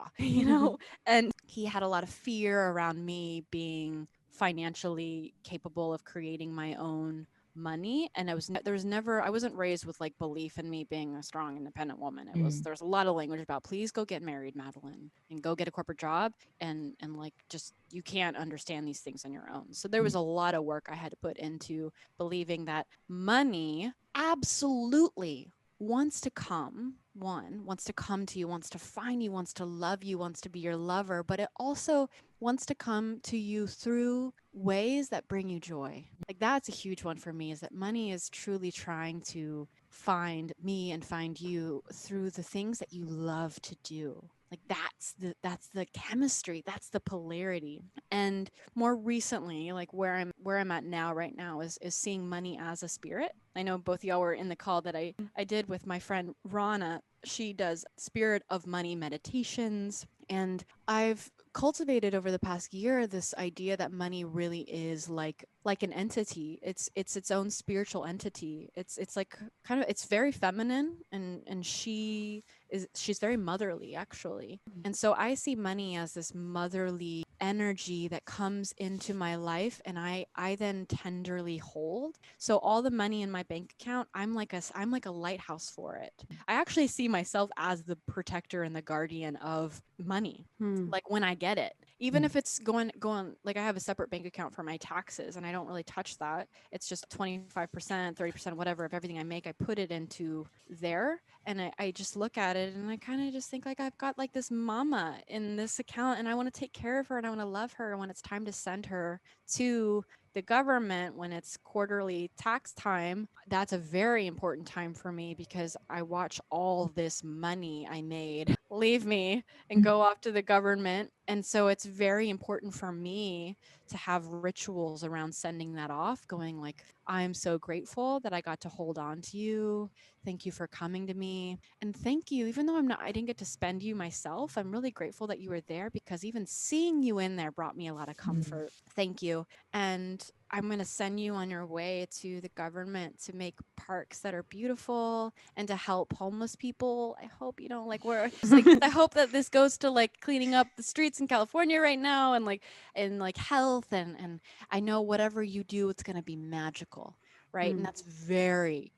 and he had a lot of fear around me being financially capable of creating my own money. And I wasn't raised with like belief in me being a strong, independent woman. There's a lot of language about, please go get married, Madeline, and go get a corporate job. And like, just, you can't understand these things on your own. So there was a lot of work I had to put into believing that money absolutely wants to come to you, wants to find you, wants to love you, wants to be your lover, but it also wants to come to you through ways that bring you joy. Like, that's a huge one for me, is that money is truly trying to find me and find you through the things that you love to do. Like, that's the chemistry, that's the polarity. And more recently, like where I'm at now, right now, is seeing money as a spirit. I know both of y'all were in the call that I did with my friend Rana. She does spirit of money meditations. And I've cultivated over the past year this idea that money really is like an entity. It's its own spiritual entity. It's like it's very feminine, and she's very motherly, actually. And so I see money as this motherly energy that comes into my life, and I then tenderly hold. So all the money in my bank account, I'm like a lighthouse for it. I actually see myself as the protector and the guardian of money. Like, when I get it, even if it's going, like, I have a separate bank account for my taxes, and I don't really touch that. It's just 25%, 30%, whatever, of everything I make, I put it into there. And I just look at it, and I kind of just think, like, I've got like this mama in this account, and I want to take care of her, and I want to love her. And when it's time to send her to the government, when it's quarterly tax time, that's a very important time for me, because I watch all this money I made leave me and go off to the government. And so it's very important for me to have rituals around sending that off, going like, I'm so grateful that I got to hold on to you. Thank you for coming to me. And thank you, even though I didn't get to spend you myself, I'm really grateful that you were there, because even seeing you in there brought me a lot of comfort. Thank you. And I'm going to send you on your way to the government to make parks that are beautiful and to help homeless people. I hope you don't like I hope that this goes to like cleaning up the streets in California right now, and like health, and I know whatever you do, it's going to be magical, right? And that's very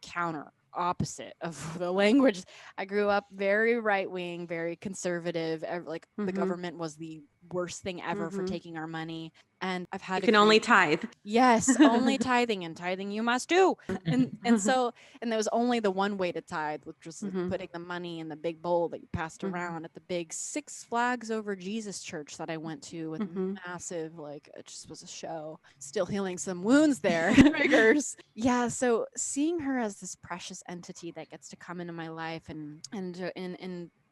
opposite of the language. I grew up very right wing, very conservative. Like, the government was the worst thing ever for taking our money. And I've had only tithe. Yes, only tithing, and tithing you must do. And there was only the one way to tithe, which was putting the money in the big bowl that you passed around at the big Six Flags Over Jesus church that I went to, with massive, like, it just was a show. Still healing some wounds there. Triggers. Yeah, so seeing her as this precious entity that gets to come into my life, and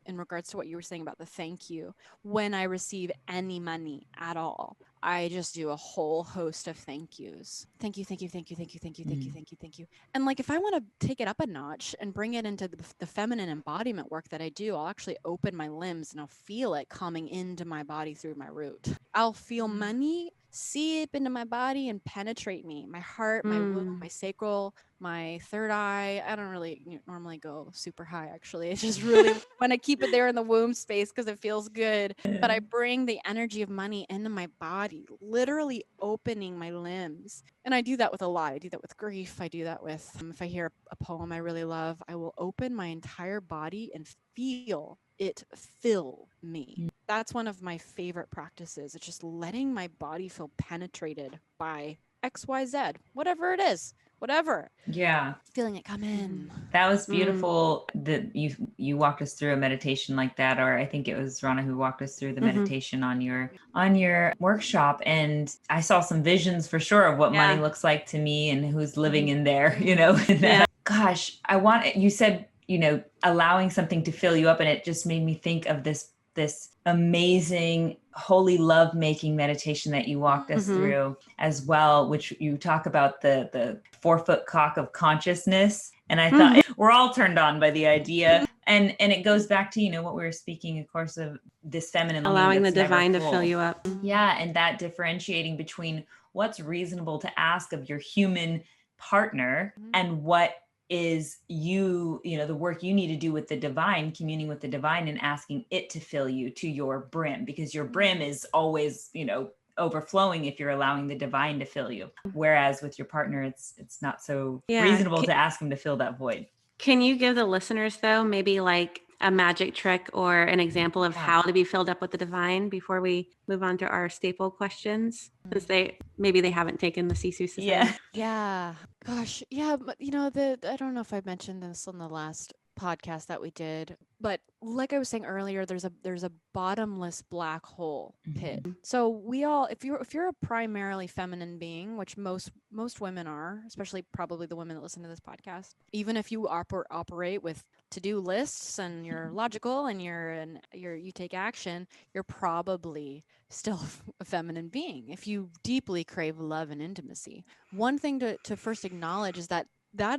in regards to what you were saying about the thank you, when I receive any money at all, I just do a whole host of thank yous. Thank you, thank you, thank you, thank you, thank you, thank you, thank you, thank you. And like, if I want to take it up a notch and bring it into the feminine embodiment work that I do, I'll actually open my limbs and I'll feel it coming into my body through my root. I'll feel money seep into my body and penetrate me, my heart, my womb, my sacral, my third eye. I don't really normally go super high, actually. It's just really when I keep it there in the womb space because it feels good. But I bring the energy of money into my body, literally opening my limbs. And I do that with a lot. I do that with grief. I do that with, if I hear a poem I really love, I will open my entire body and feel it fill me. That's one of my favorite practices. It's just letting my body feel penetrated by XYZ, whatever it is, whatever. Yeah. Feeling it come in. That was beautiful that you walked us through a meditation like that, or I think it was Rana who walked us through the meditation on your workshop. And I saw some visions for sure of what money looks like to me and who's living in there, And gosh, you said, allowing something to fill you up, and it just made me think of this amazing holy love making meditation that you walked us through as well, which you talk about the 4-foot cock of consciousness. And I thought we're all turned on by the idea. And it goes back to, what we were speaking, of course, of this feminine allowing the divine to fill you up. Yeah. And that differentiating between what's reasonable to ask of your human partner and what is the work you need to do with the divine, communing with the divine and asking it to fill you to your brim, because your brim is always, overflowing if you're allowing the divine to fill you. Whereas with your partner, it's not so reasonable to ask them to fill that void. Can you give the listeners, though, maybe like a magic trick or an example of how to be filled up with the divine before we move on to our staple questions? Since they haven't taken the Sisu Society. Yeah. Gosh. Yeah. But I don't know if I mentioned this on the last podcast that we did, but like I was saying earlier, there's a bottomless black hole pit. So we all, if you're a primarily feminine being, which most women are, especially probably the women that listen to this podcast, even if you operate with to-do lists and you're logical and you take action, you're probably still a feminine being if you deeply crave love and intimacy. One thing to first acknowledge is that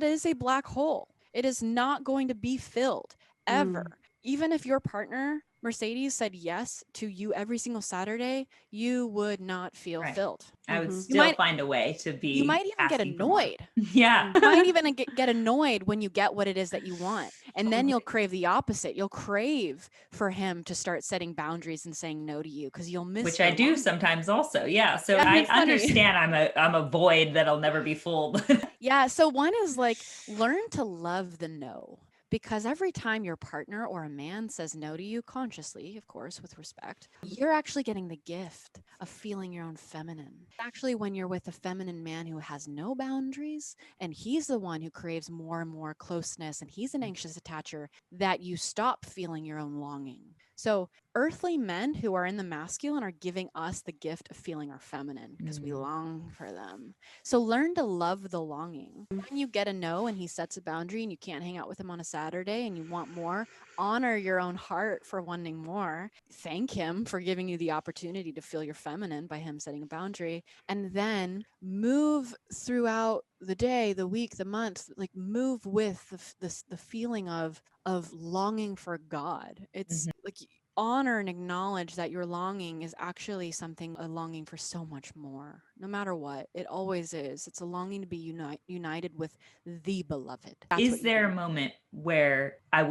is a black hole. It is not going to be filled ever. Even if your partner, Mercedes, said yes to you every single Saturday, you would not feel filled. I would still find a way to be. You might even get annoyed. Yeah. You might even get annoyed when you get what it is that you want. And then you'll crave the opposite. You'll crave for him to start setting boundaries and saying no to you because you'll miss. Which I do sometimes also. Yeah. So I understand I'm a void that'll never be full. Yeah. So one is like, learn to love the no. Because every time your partner or a man says no to you, consciously, of course, with respect, you're actually getting the gift of feeling your own feminine. Actually, when you're with a feminine man who has no boundaries, and he's the one who craves more and more closeness, and he's an anxious attacher, that you stop feeling your own longing. So earthly men who are in the masculine are giving us the gift of feeling our feminine because we long for them. So learn to love the longing. When you get a no and he sets a boundary and you can't hang out with him on a Saturday and you want more, honor your own heart for wanting more. Thank him for giving you the opportunity to feel your feminine by him setting a boundary. And then move throughout the day, the week, the month, like move with the feeling of longing for God. It's like honor and acknowledge that your longing is actually a longing for so much more, no matter what. It always is. It's a longing to be united with the beloved. Is there a moment where I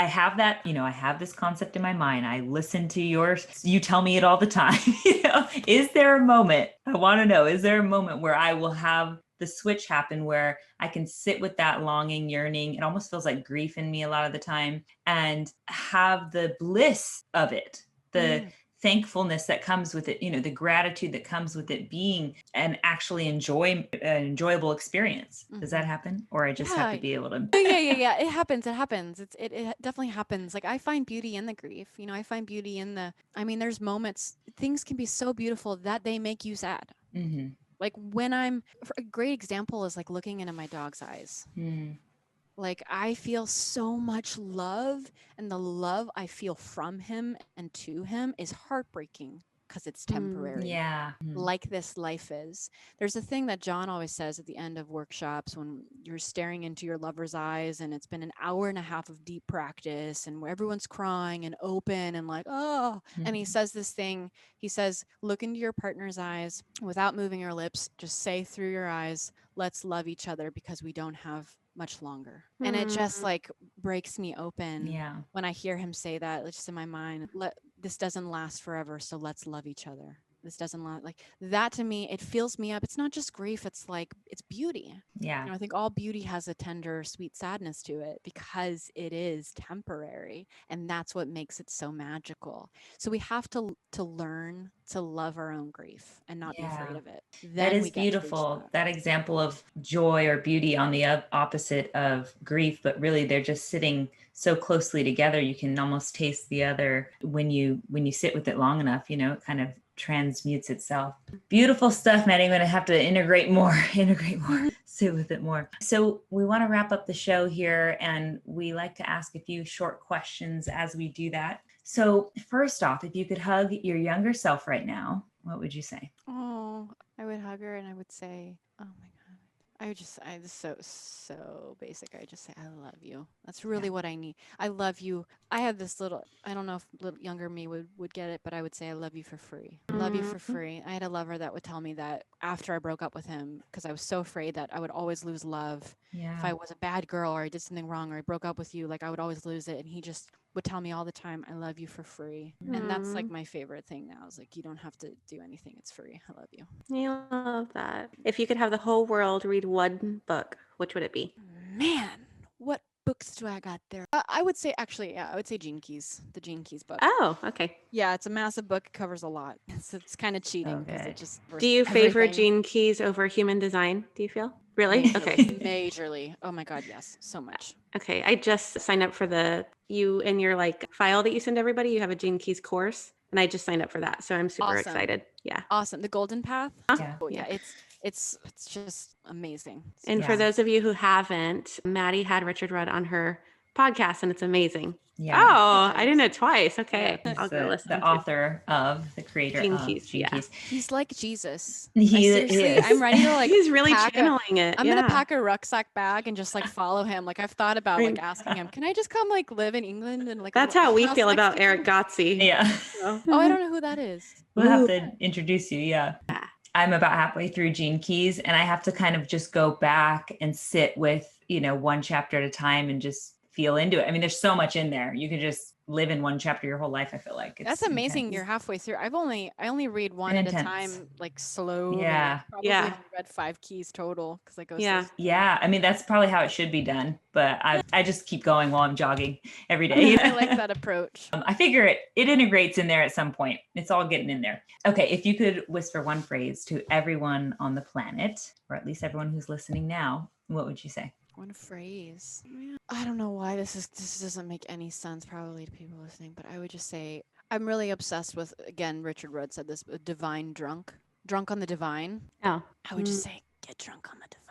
have that, I have this concept in my mind. I listen to you tell me it all the time. Is there a moment, I want to know, is there a moment where I will have the switch happen where I can sit with that longing, yearning? It almost feels like grief in me a lot of the time, and have the bliss of it, the thankfulness that comes with it, the gratitude that comes with it being an actually enjoyable experience. Does that happen? Or I just have to be able to. Yeah. It happens. It definitely happens. Like I find beauty in the grief. I find beauty in there's moments, things can be so beautiful that they make you sad. Like when a great example is like looking into my dog's eyes. Like I feel so much love, and the love I feel from him and to him is heartbreaking because it's temporary. Yeah. Like this life is. There's a thing that John always says at the end of workshops when you're staring into your lover's eyes and it's been an hour and a half of deep practice and where everyone's crying and open and like, oh, and he says this thing, he says, look into your partner's eyes without moving your lips, just say through your eyes, let's love each other because we don't have much longer. And it just like breaks me open when I hear him say that. It's just in my mind, this doesn't last forever, so let's love each other. This doesn't like that. To me, it fills me up. It's not just grief, it's like it's beauty. Yeah. I think all beauty has a tender, sweet sadness to it because it is temporary, and that's what makes it so magical. So we have to learn to love our own grief and not be afraid of it. Then that is we get to reach beautiful. That example of joy or beauty on the opposite of grief, but really they're just sitting so closely together. You can almost taste the other when you sit with it long enough, it kind of transmutes itself. Beautiful stuff, Maddy. I'm going to have to integrate more, sit with it more. So we want to wrap up the show here, and we like to ask a few short questions as we do that. So first off, if you could hug your younger self right now, what would you say? Oh, I would hug her and I would say, oh my God. So basic. I just say, I love you. That's really what I need. I love you. I had this I don't know if little younger me would get it, but I would say, I love you for free. Love you for free. I had a lover that would tell me that after I broke up with him, because I was so afraid that I would always lose love. Yeah. If I was a bad girl or I did something wrong or I broke up with you, like I would always lose it. And he just would tell me all the time, I love you for free. And that's like my favorite thing now is like, you don't have to do anything. It's free. I love you. I love that. If you could have the whole world read one book, which would it be? Man, what books do I got there? I would say I would say Gene Keys, the Gene Keys book. Oh, okay. Yeah, it's a massive book. It covers a lot. It's kind of cheating because it just. Do you favor everything. Gene Keys over Human Design? Do you feel? Really? Majorly, Okay. Majorly. Oh my God, yes, so much. Okay, I just signed up for you in your like file that you send everybody. You have a Gene Keys course, and I just signed up for that, so I'm super excited. Yeah. Awesome. The Golden Path. Yeah. Oh, yeah. It's just amazing. And for those of you who haven't, Maddy had Richard Rudd on her podcast, and it's amazing. Yeah. Oh, I didn't know twice. Okay. Yeah, I'll go listen. The author of the creator Gene of Keys. Gene Keys. He's like Jesus. He is. I'm ready to like. He's really channeling it. I'm gonna pack a rucksack bag and just like follow him. Like I've thought about like asking him, can I just come like live in England and like. That's how we feel about Eric Gotzi. Yeah. Oh, I don't know who that is. We'll have to introduce you. Yeah. I'm about halfway through Gene Keys, and I have to kind of just go back and sit with, one chapter at a time and just feel into it. I mean, there's so much in there. You can just live in one chapter your whole life. I feel like that's amazing. Intense. You're halfway through. I only read one at a time, like slowly. Yeah. Probably read 5 keys total because I go. Yeah. I mean, that's probably how it should be done. But I just keep going while I'm jogging every day. I like that approach. I figure it integrates in there at some point. It's all getting in there. Okay. If you could whisper one phrase to everyone on the planet, or at least everyone who's listening now, what would you say? One phrase. I don't know why this doesn't make any sense probably to people listening, but I would just say I'm really obsessed with, again, Richard Rudd said this, divine drunk on the divine. Oh. I would just say, get drunk on the divine.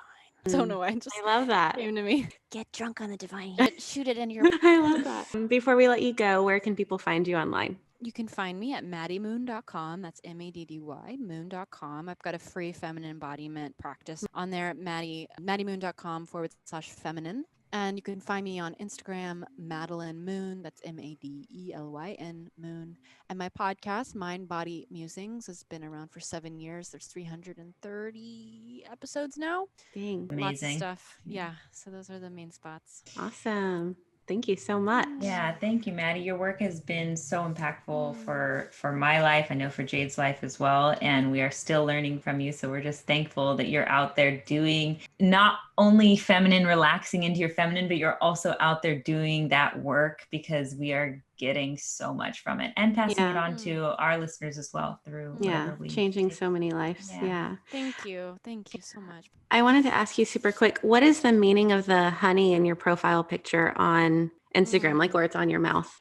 Don't know why. I love that. Came to me. Get drunk on the divine. Shoot it into your. I love that. Before we let you go, where can people find you online? You can find me at maddymoon.com. That's MADDY, moon.com. I've got a free feminine embodiment practice on there at maddymoon.com/feminine. And you can find me on Instagram, Madeline Moon. That's MADELYN Moon. And my podcast, Mind Body Musings, has been around for 7 years. There's 330 episodes now. Dang. Amazing. Lots of stuff. Yeah. So those are the main spots. Awesome. Thank you so much. Yeah, thank you, Maddy. Your work has been so impactful for my life. I know for Jade's life as well. And we are still learning from you. So we're just thankful that you're out there doing not only feminine, relaxing into your feminine, but you're also out there doing that work because we are getting so much from it and passing it on to our listeners as well through whatever we changing do. so many lives. Yeah. Thank you so much. I wanted to ask you super quick, what is the meaning of the honey in your profile picture on Instagram, like where it's on your mouth?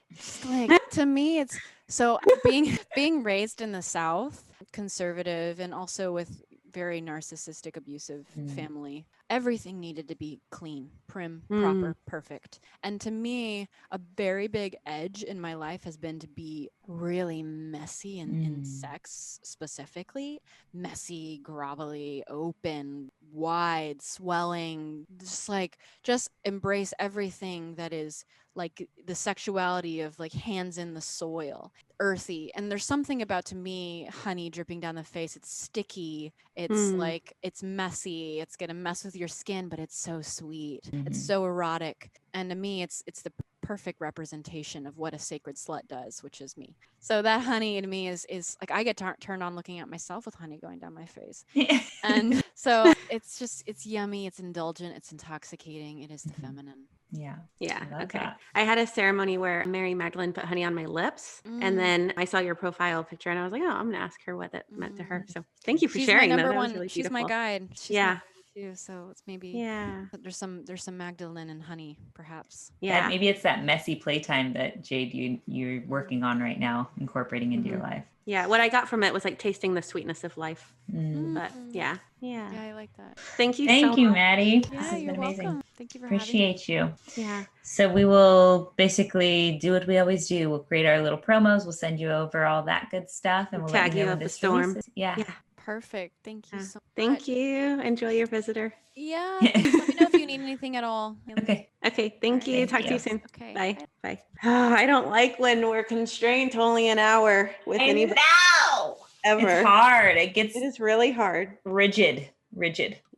Like, to me, it's so being raised in the South, conservative, and also with very narcissistic, abusive family. everything needed to be clean, prim, proper, perfect. And to me, a very big edge in my life has been to be really messy in sex specifically. Messy, grovelly, open, wide, swelling, just embrace everything that is like the sexuality of like hands in the soil, earthy. And there's something about, to me, honey dripping down the face. It's sticky. It's like, it's messy. It's going to mess with your skin, but it's so sweet. It's so erotic. And to me, it's the perfect representation of what a sacred slut does, which is me. So that honey to me is like, I get turned on looking at myself with honey going down my face. And so it's yummy. It's indulgent. It's intoxicating. It is the feminine. Yeah. Yeah. Okay. That. I had a ceremony where Mary Magdalene put honey on my lips. And then I saw your profile picture and I was like, oh, I'm going to ask her what that meant to her. So thank you for sharing my number that. That was one. really She's beautiful. my guide. She's my guide too. So it's maybe there's some Magdalene and honey, perhaps. Yeah. Maybe it's that messy playtime that Jade, you're working on right now, incorporating into your life. Yeah. What I got from it was like tasting the sweetness of life. But yeah. I like that. Thank you. Thank you, Maddie. Yeah, This has you're been amazing. welcome. Thank you for Appreciate you. Yeah. So we will basically do what we always do. We'll create our little promos. We'll send you over all that good stuff, and we'll tag let you know up when a this storm. releases. Yeah. Perfect. Thank you so much. Thank you. Enjoy your visitor. Yeah. Let me know if you need anything at all. Okay. Okay. Thank you. Thank Talk to you you soon. Okay. Bye. Bye. Oh, I don't like when we're constrained to only an hour with anybody ever. It's hard. It is really hard. Rigid.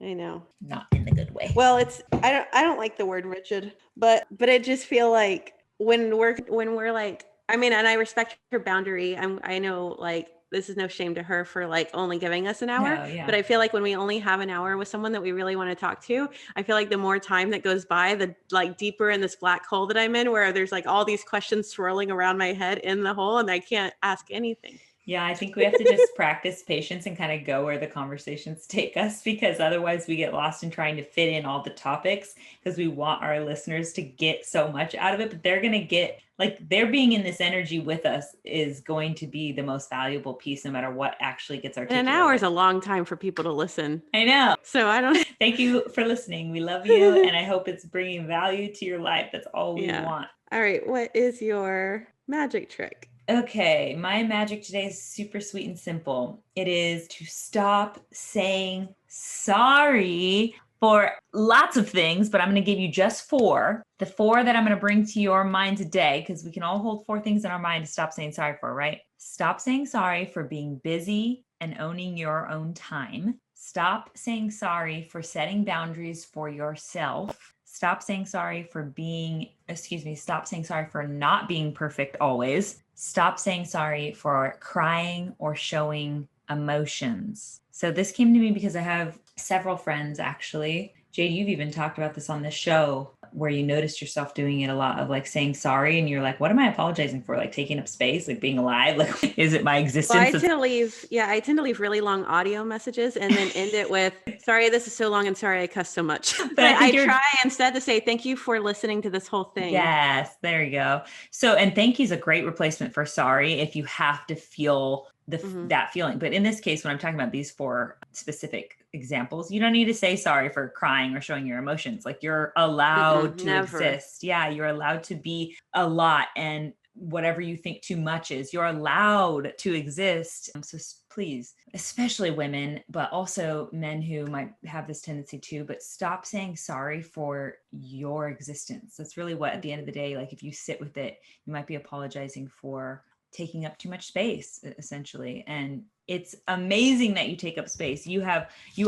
I know. Not in the good way. Well, I don't like the word rigid, but it just feel like when we're like, I mean, and I respect her boundary. I know, like, this is no shame to her for like only giving us an hour, but I feel like when we only have an hour with someone that we really want to talk to, I feel like the more time that goes by, the like deeper in this black hole that I'm in, where there's like all these questions swirling around my head in the hole and I can't ask anything. Yeah, I think we have to just practice patience and kind of go where the conversations take us, because otherwise we get lost in trying to fit in all the topics, because we want our listeners to get so much out of it, but they're going to get, like, they're being in this energy with us is going to be the most valuable piece, no matter what actually gets articulated. And an hour is a long time for people to listen. I know. So I don't. Thank you for listening. We love you. And I hope it's bringing value to your life. That's all we want. All right. What is your magic trick? Okay, my magic today is super sweet and simple. It is to stop saying sorry for lots of things, but I'm going to give you just 4. The 4 that I'm going to bring to your mind today, because we can all hold 4 things in our mind to stop saying sorry for, right? Stop saying sorry for being busy and owning your own time. Stop saying sorry for setting boundaries for yourself. Stop saying sorry for stop saying sorry for not being perfect always. Stop saying sorry for crying or showing emotions. So this came to me because I have several friends, actually. Jade, you've even talked about this on the show, where you noticed yourself doing it a lot, of like saying sorry, and you're like, what am I apologizing for? Like taking up space, like being alive? Like, is it my existence? Well, I tend to leave really long audio messages and then end it with, sorry, this is so long, and sorry I cuss so much. But I try instead to say, thank you for listening to this whole thing. Yes, there you go. So, and thank you is a great replacement for sorry if you have to feel that feeling. But in this case, when I'm talking about these 4 specific examples, you don't need to say sorry for crying or showing your emotions. Like, you're allowed to exist. Yeah, you're allowed to be a lot, and whatever you think too much is, you're allowed to exist. So please, especially women, but also men who might have this tendency too, but stop saying sorry for your existence. That's really what, at the end of the day, like, if you sit with it, you might be apologizing for taking up too much space, essentially. And it's amazing that you take up space. You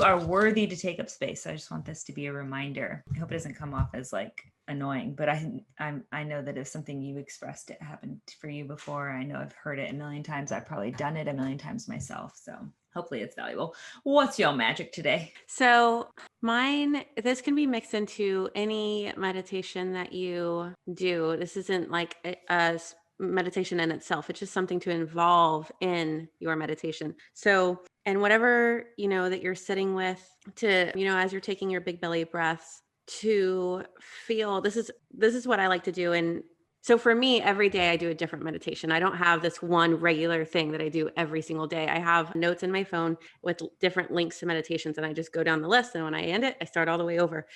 are worthy to take up space. So I just want this to be a reminder. I hope it doesn't come off as like annoying, but I know that if something you expressed, it happened for you before. I know I've heard it a million times. I've probably done it a million times myself. So hopefully it's valuable. What's your magic today? So mine, this can be mixed into any meditation that you do. This isn't like a meditation in itself. It's just something to involve in your meditation. So, and whatever, that you're sitting with, to, as you're taking your big belly breaths, to feel, this is what I like to do. And So for me, every day I do a different meditation. I don't have this one regular thing that I do every single day. I have notes in my phone with different links to meditations, and I just go down the list. And when I end it, I start all the way over.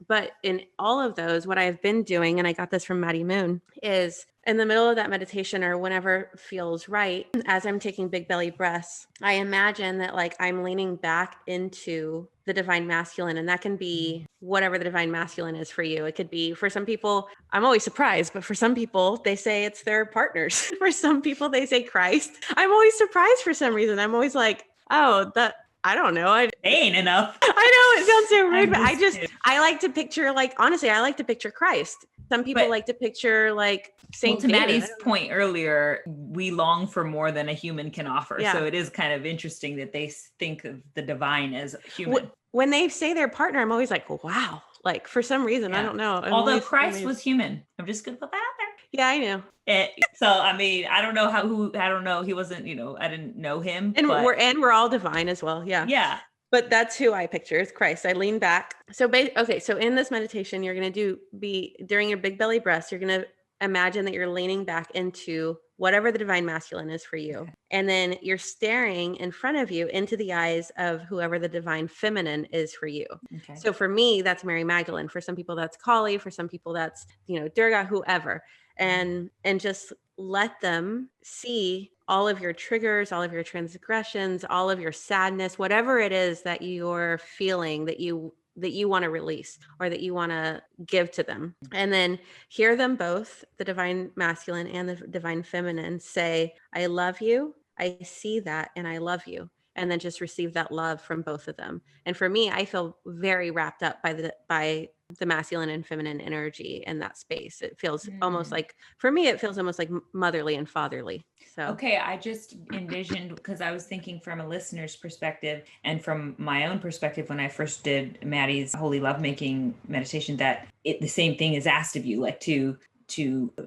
But in all of those, what I've been doing, and I got this from Maddy Moon, is in the middle of that meditation or whenever feels right, as I'm taking big belly breaths, I imagine that like I'm leaning back into the divine masculine, and that can be whatever the divine masculine is for you. It could be, for some people, I'm always surprised, but for some people, they say it's their partners. For some people, they say Christ. I'm always surprised for some reason. I'm always like, oh, I don't know. They ain't enough. I know it sounds so rude, but I like to picture, like, honestly, I like to picture Christ. Some people like to picture like Saint to David. Maddy's point earlier, we long for more than a human can offer. Yeah. So it is kind of interesting that they think of the divine as human. When they say their partner, I'm always like, wow. Like for some reason, I don't know. Although Christ was human. I'm just going to put that out there. Yeah, I know. So, I mean, I don't know. He wasn't, I didn't know him. And we're all divine as well. Yeah. Yeah. But that's who I picture is Christ. I lean back. So in this meditation, you're going to during your big belly breaths, you're going to imagine that you're leaning back into whatever the divine masculine is for you. Okay. And then you're staring in front of you into the eyes of whoever the divine feminine is for you. Okay. So for me, that's Mary Magdalene. For some people, that's Kali. For some people, that's, Durga, whoever. And just let them see all of your triggers, all of your transgressions, all of your sadness, whatever it is that you're feeling that you want to release or that you want to give to them. And then hear them both, the divine masculine and the divine feminine, say, I love you, I see that, and I love you. And then just receive that love from both of them. And for me, I feel very wrapped up by the masculine and feminine energy in that space. It feels almost like, for me, it feels almost like motherly and fatherly. So, okay. I just envisioned, because I was thinking from a listener's perspective and from my own perspective, when I first did Maddy's holy lovemaking meditation, that the same thing is asked of you, like to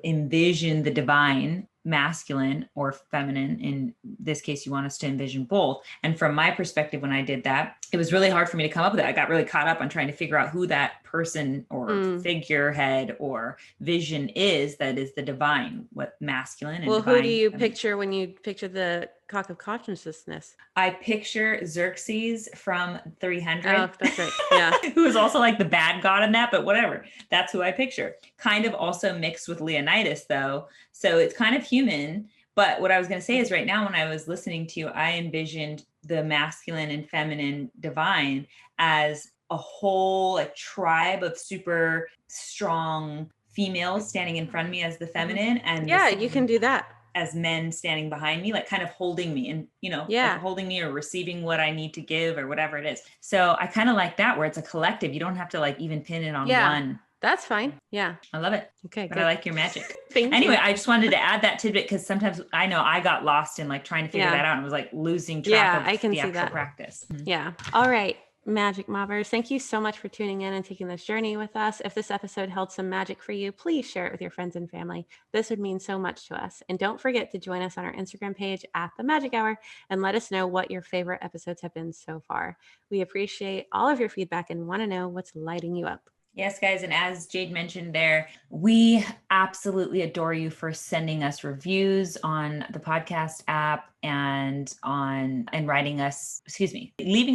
envision the divine masculine or feminine. In this case, you want us to envision both. And from my perspective, when I did that, it was really hard for me to come up with it. I got really caught up on trying to figure out who that person or figurehead or vision is that is the divine, what masculine and divine. Who do you picture when you picture the cock of consciousness? I picture Xerxes from 300. Oh, that's right. Yeah. Who is also like the bad god in that, but whatever. That's who I picture. Kind of also mixed with Leonidas though. So it's kind of human. But what I was going to say is right now, when I was listening to you, I envisioned the masculine and feminine divine as a whole like tribe of super strong females standing in front of me as the feminine. And you can do that. As men standing behind me, like kind of holding me and, like holding me or receiving what I need to give or whatever it is. So I kind of like that where it's a collective. You don't have to like even pin it on one. That's fine. Yeah. I love it. Okay. But good. I like your magic. Anyway, I just wanted to add that tidbit because sometimes I know I got lost in like trying to figure that out and was like losing track of I can the see actual that. practice. Mm-hmm. Yeah. All right. Magic Mobbers, thank you so much for tuning in and taking this journey with us. If this episode held some magic for you, please share it with your friends and family. This would mean so much to us. And don't forget to join us on our Instagram page at The Magic Hour and let us know what your favorite episodes have been so far. We appreciate all of your feedback and want to know what's lighting you up. Yes, guys. And as Jade mentioned there, we absolutely adore you for sending us reviews on the podcast app and leaving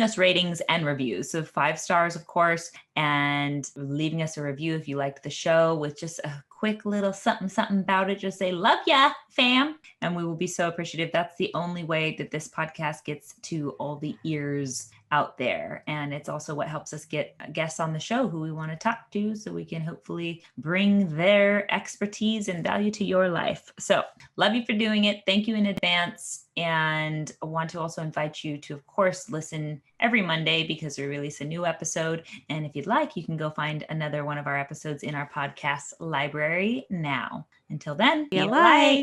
us ratings and reviews. So 5 stars, of course, and leaving us a review if you liked the show with just a quick little something about it. Just say, love ya, fam. And we will be so appreciative. That's the only way that this podcast gets to all the ears out there. And it's also what helps us get guests on the show who we want to talk to so we can hopefully bring their expertise and value to your life. So love you for doing it. Thank you in advance. And I want to also invite you to, of course, listen every Monday because we release a new episode. And if you'd like, you can go find another one of our episodes in our podcast library now. Until then, be light.